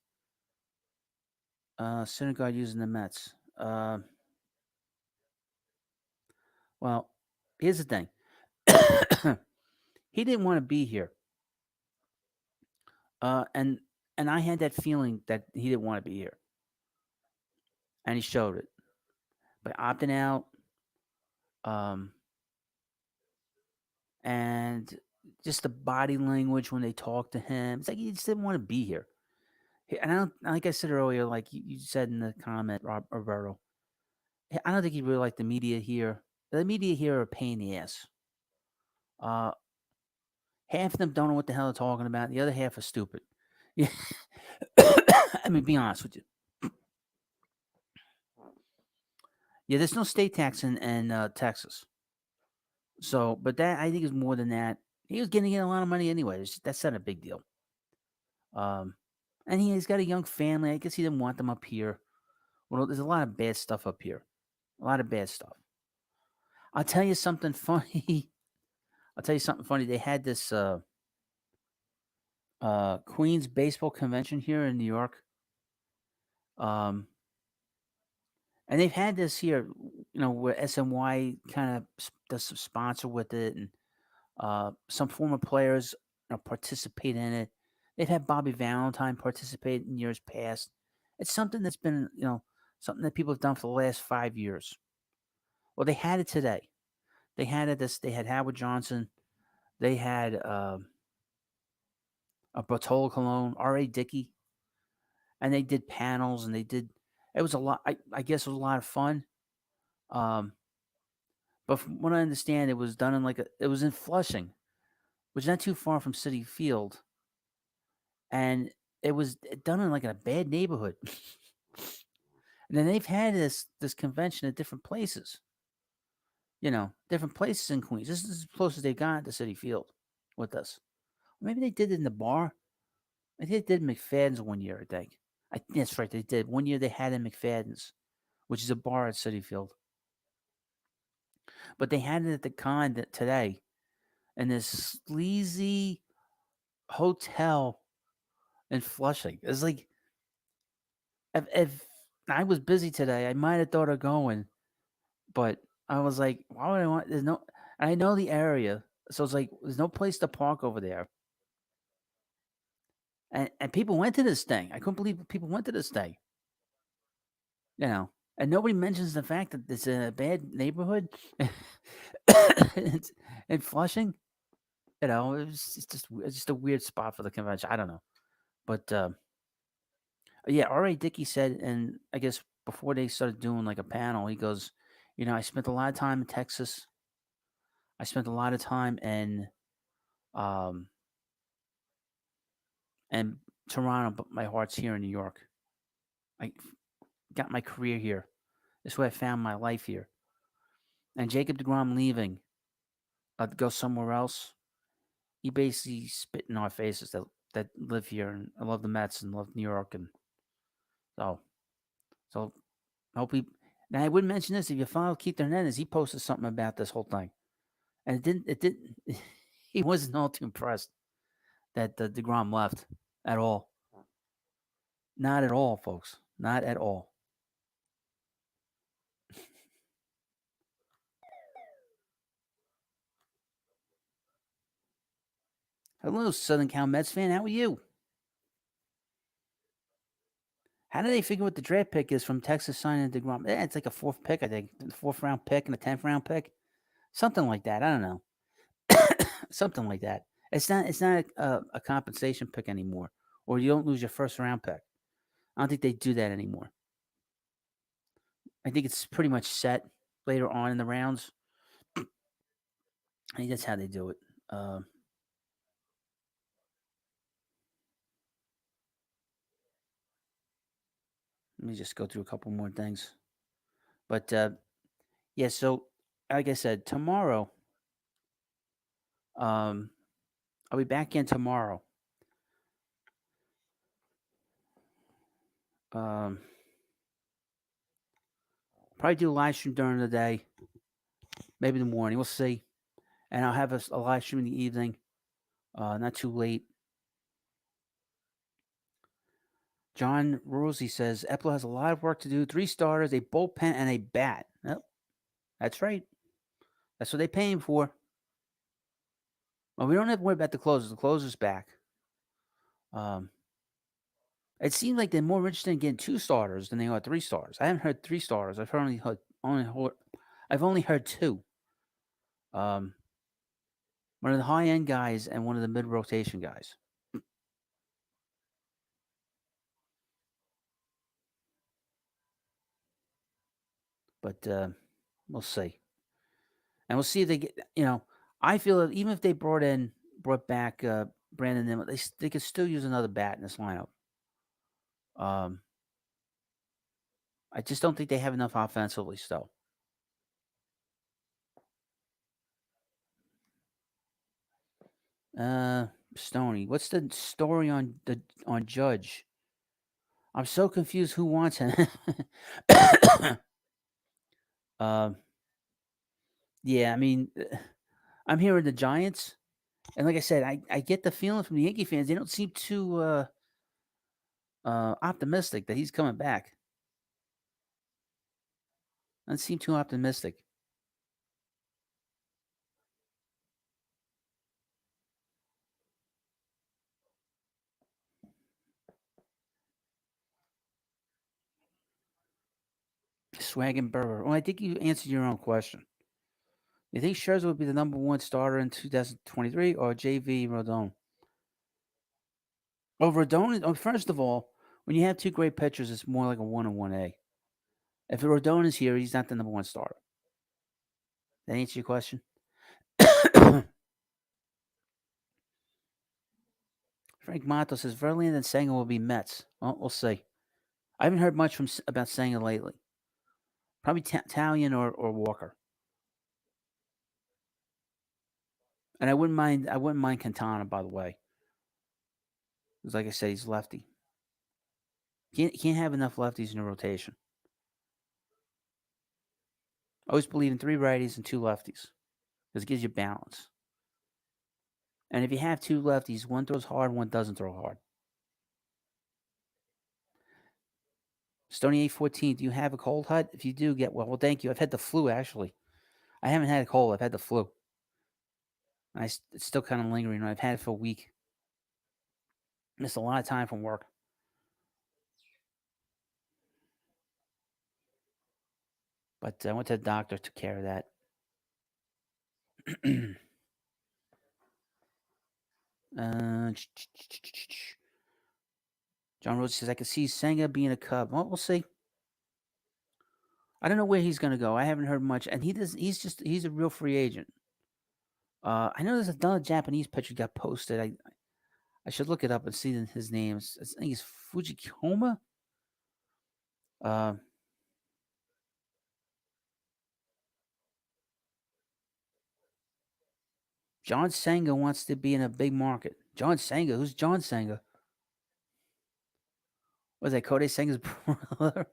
Syndergaard using the Mets. Well, here's the thing. He didn't want to be here. And I had that feeling that he didn't want to be here. And he showed it. By opting out, and just the body language when they talk to him. It's like he just didn't want to be here. And I don't, like I said earlier, like you said in the comment, Roberto, I don't think he really liked the media here. The media here are a pain in the ass. Uh, Half of them don't know what the hell they're talking about. The other half are stupid. Yeah. I mean, be honest with you. Yeah, there's no state tax in Texas. So, but that I think is more than that. He was getting in a lot of money anyway. That's not a big deal. Um, and he's got a young family. I guess he didn't want them up here. Well, there's a lot of bad stuff up here. A lot of bad stuff. I'll tell you something funny. They had this Queens baseball convention here in New York. And they've had this here, where SNY kind of does some sponsor with it, and some former players participate in it. They've had Bobby Valentine participate in years past. It's something that's been, something that people have done for the last 5 years. Well, they had it today. They had it this. They had Howard Johnson. They had a Bartolo Colon, R.A. Dickey, and they did panels and they did. It was a lot. I guess it was a lot of fun. Um, but from what I understand, it was done in it was in Flushing, which is not too far from City Field, and it was done in a bad neighborhood. And then they've had this convention at different places. Different places in Queens. This is as close as they've gotten to City Field with us. Maybe they did it in the bar. I think they did McFadden's one year, I think. That's right, they did. One year they had in McFadden's, which is a bar at City Field. But they had it at the con today in this sleazy hotel in Flushing. It's like, if I was busy today, I might have thought of going, but I was like, why would I want? I know the area, so it's like there's no place to park over there. And people went to this thing. I couldn't believe people went to this thing. And nobody mentions the fact that it's a bad neighborhood. It's in Flushing. It's just a weird spot for the convention. I don't know, but yeah, R.A. Dickey said, and I guess before they started doing a panel, he goes, I spent a lot of time in Texas. I spent a lot of time in um and Toronto, but my heart's here in New York. I got my career here. This is where I found my life here. And Jacob deGrom leaving to go somewhere else, he basically spit in our faces that that live here, and I love the Mets and love New York, and so so hope he. Now I would mention this if you follow Keith Hernandez, he posted something about this whole thing, and it didn't. He wasn't all too impressed that deGrom left at all. Not at all, folks. Not at all. Hello, Southern Cal Mets fan. How are you? How do they figure what the draft pick is from Texas signing deGrom? It's like a fourth pick, I think. A fourth round pick and a 10th round pick. Something like that. I don't know. Something like that. It's not a compensation pick anymore. Or you don't lose your first round pick. I don't think they do that anymore. I think it's pretty much set later on in the rounds. I think that's how they do it. Let me just go through a couple more things. But yeah, so like I said, tomorrow, um, I'll be back in tomorrow. Um, Probably do a live stream during the day, maybe in the morning. We'll see. And I'll have a live stream in the evening, not too late. John Rosie says Epler has a lot of work to do. 3 starters, a bullpen, and a bat. Yep, that's right. That's what they pay him for. Well, we don't have to worry about the closers. The closer's back. Um, it seems like they're more interested in getting 2 starters than they are 3 stars. I haven't heard 3 stars. I've only heard 2. Um, one of the high end guys and one of the mid rotation guys. But we'll see. And we'll see if they get. I feel that even if they brought back Brandon Nimmo, they could still use another bat in this lineup. Um, I just don't think they have enough offensively still. Stoney, what's the story on Judge? I'm so confused. Who wants him? um, yeah, I mean, I'm hearing the Giants, and like I said, I get the feeling from the Yankee fans they don't seem too optimistic that he's coming back. Doesn't seem too optimistic. Swaggenberger. Well, I think you answered your own question. You think Scherzer would be the number 1 starter in 2023 or JV Rodon? Oh, Rodon. First of all, when you have 2 great pitchers, it's more like a 1 and 1A. If Rodon is here, he's not the number 1 starter. That answer your question? Frank Mato says Verlander and Sanger will be Mets. Well, we'll see. I haven't heard much about Sanger lately. Probably Italian or Walker. And I wouldn't mind Quintana, by the way. Because like I said, he's lefty. Can't have enough lefties in the rotation. Always believe in 3 righties and 2 lefties. Because it gives you balance. And if you have 2 lefties, one throws hard, one doesn't throw hard. Stony 814, do you have a cold, Hut? If you do, get well. Well, thank you. I've had the flu, actually. I haven't had a cold. I've had the flu. It's still kind of lingering. I've had it for a week. Missed a lot of time from work. But I went to the doctor, took care of that. John Rhodes says, I could see Senga being a Cub. Well, we'll see. I don't know where he's going to go. I haven't heard much. And he's a real free agent. I know there's another Japanese pitcher got posted. I should look it up and see his name. I think it's Fujikoma. John Senga wants to be in a big market. John Senga? Who's John Senga? Was that Cody Senga's brother?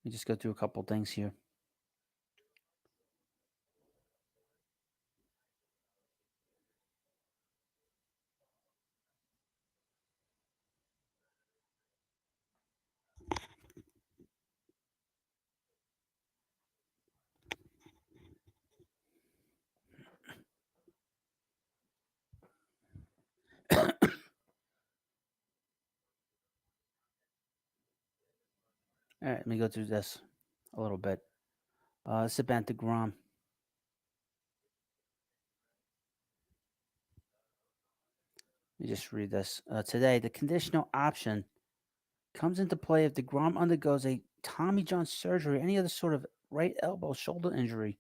Let me just go through a couple things here. All right, let me go through this a little bit. It's about deGrom. Let me just read this. Today, the conditional option comes into play if deGrom undergoes a Tommy John surgery or any other sort of right elbow shoulder injury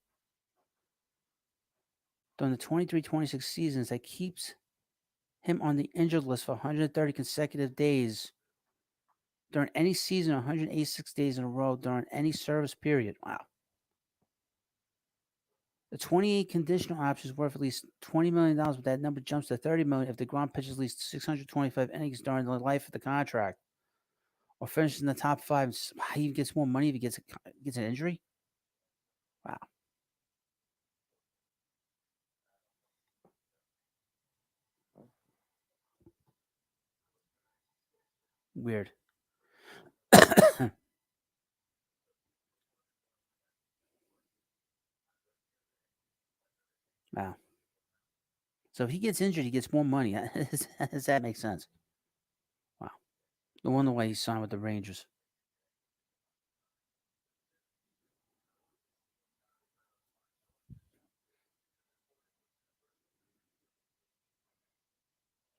during the 23-26 seasons that keeps him on the injured list for 130 consecutive days during any season, 186 days in a row during any service period. Wow. The 28 conditional options worth at least $20 million, but that number jumps to $30 million if deGrom pitches at least 625 innings during the life of the contract or finishes in the top five. He even gets more money if he gets an injury. Wow. Weird. Wow. So if he gets injured, he gets more money. Does that make sense? Wow. No wonder why he signed with the Rangers.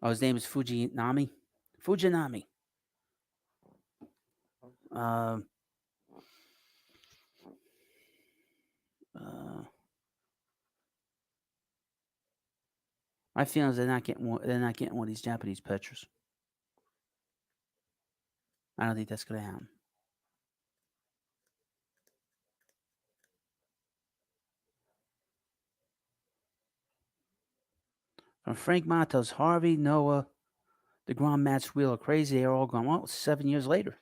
Oh, his name is Fujinami. Fujinami. Um. My feeling is they're not getting one. They're not getting one of these Japanese pitchers. I don't think that's going to happen. From Frank Matos, Harvey, Noah, deGrom, Matt Wheeler, crazy. They're all gone. Well, 7 years later.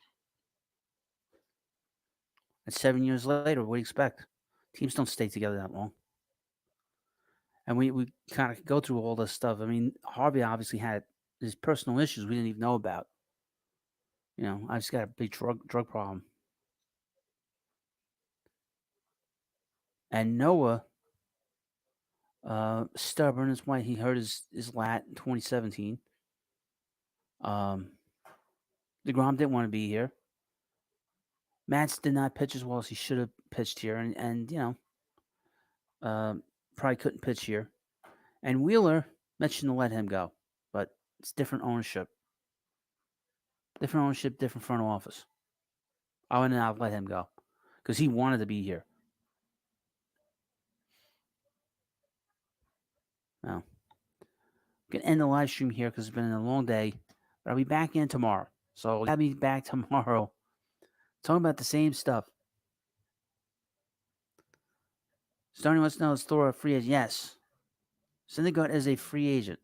And 7 years later, what do you expect? Teams don't stay together that long. And we kind of go through all this stuff. I mean, Harvey obviously had his personal issues we didn't even know about. You know, I just got a big drug problem. And Noah, stubborn is why he hurt his lat in 2017. deGrom didn't want to be here. Matz did not pitch as well as he should have pitched here, and you know, probably couldn't pitch here. And Wheeler mentioned to let him go, but it's different ownership. Different ownership, different front office. I would not let him go because he wanted to be here. Now, I'm gonna end the live stream here because it's been a long day, but I'll be back in tomorrow. So I'll be back tomorrow talking about the same stuff. Starting wants to know is Thor a free agent? Yes. Syndergaard is a free agent.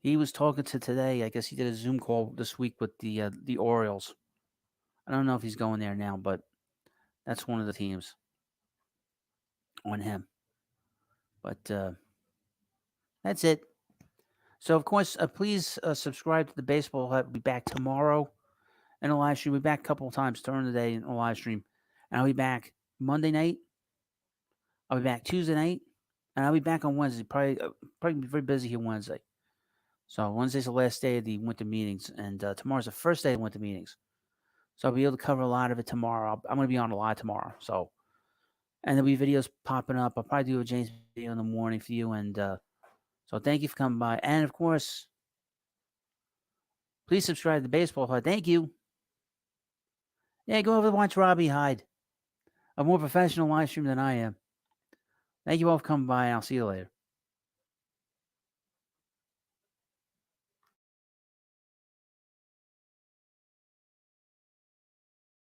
He was talking to today. I guess he did a Zoom call this week with the Orioles. I don't know if he's going there now, but that's one of the teams on him. But that's it. So, of course, please subscribe to the Baseball Hut. We'll be back tomorrow in a live stream. We'll be back a couple of times during the day in a live stream. And I'll be back Monday night. I'll be back Tuesday night. And I'll be back on Wednesday. Probably be very busy here Wednesday. So Wednesday's the last day of the winter meetings. And tomorrow's the first day of the winter meetings. So I'll be able to cover a lot of it tomorrow. I'm going to be on a lot tomorrow. So, and there'll be videos popping up. I'll probably do a James video in the morning for you. And so thank you for coming by. And of course, please subscribe to Baseball Hut. Thank you. Yeah, go over and watch Robbie Hyde. A more professional live stream than I am. Thank you all for coming by. And I'll see you later.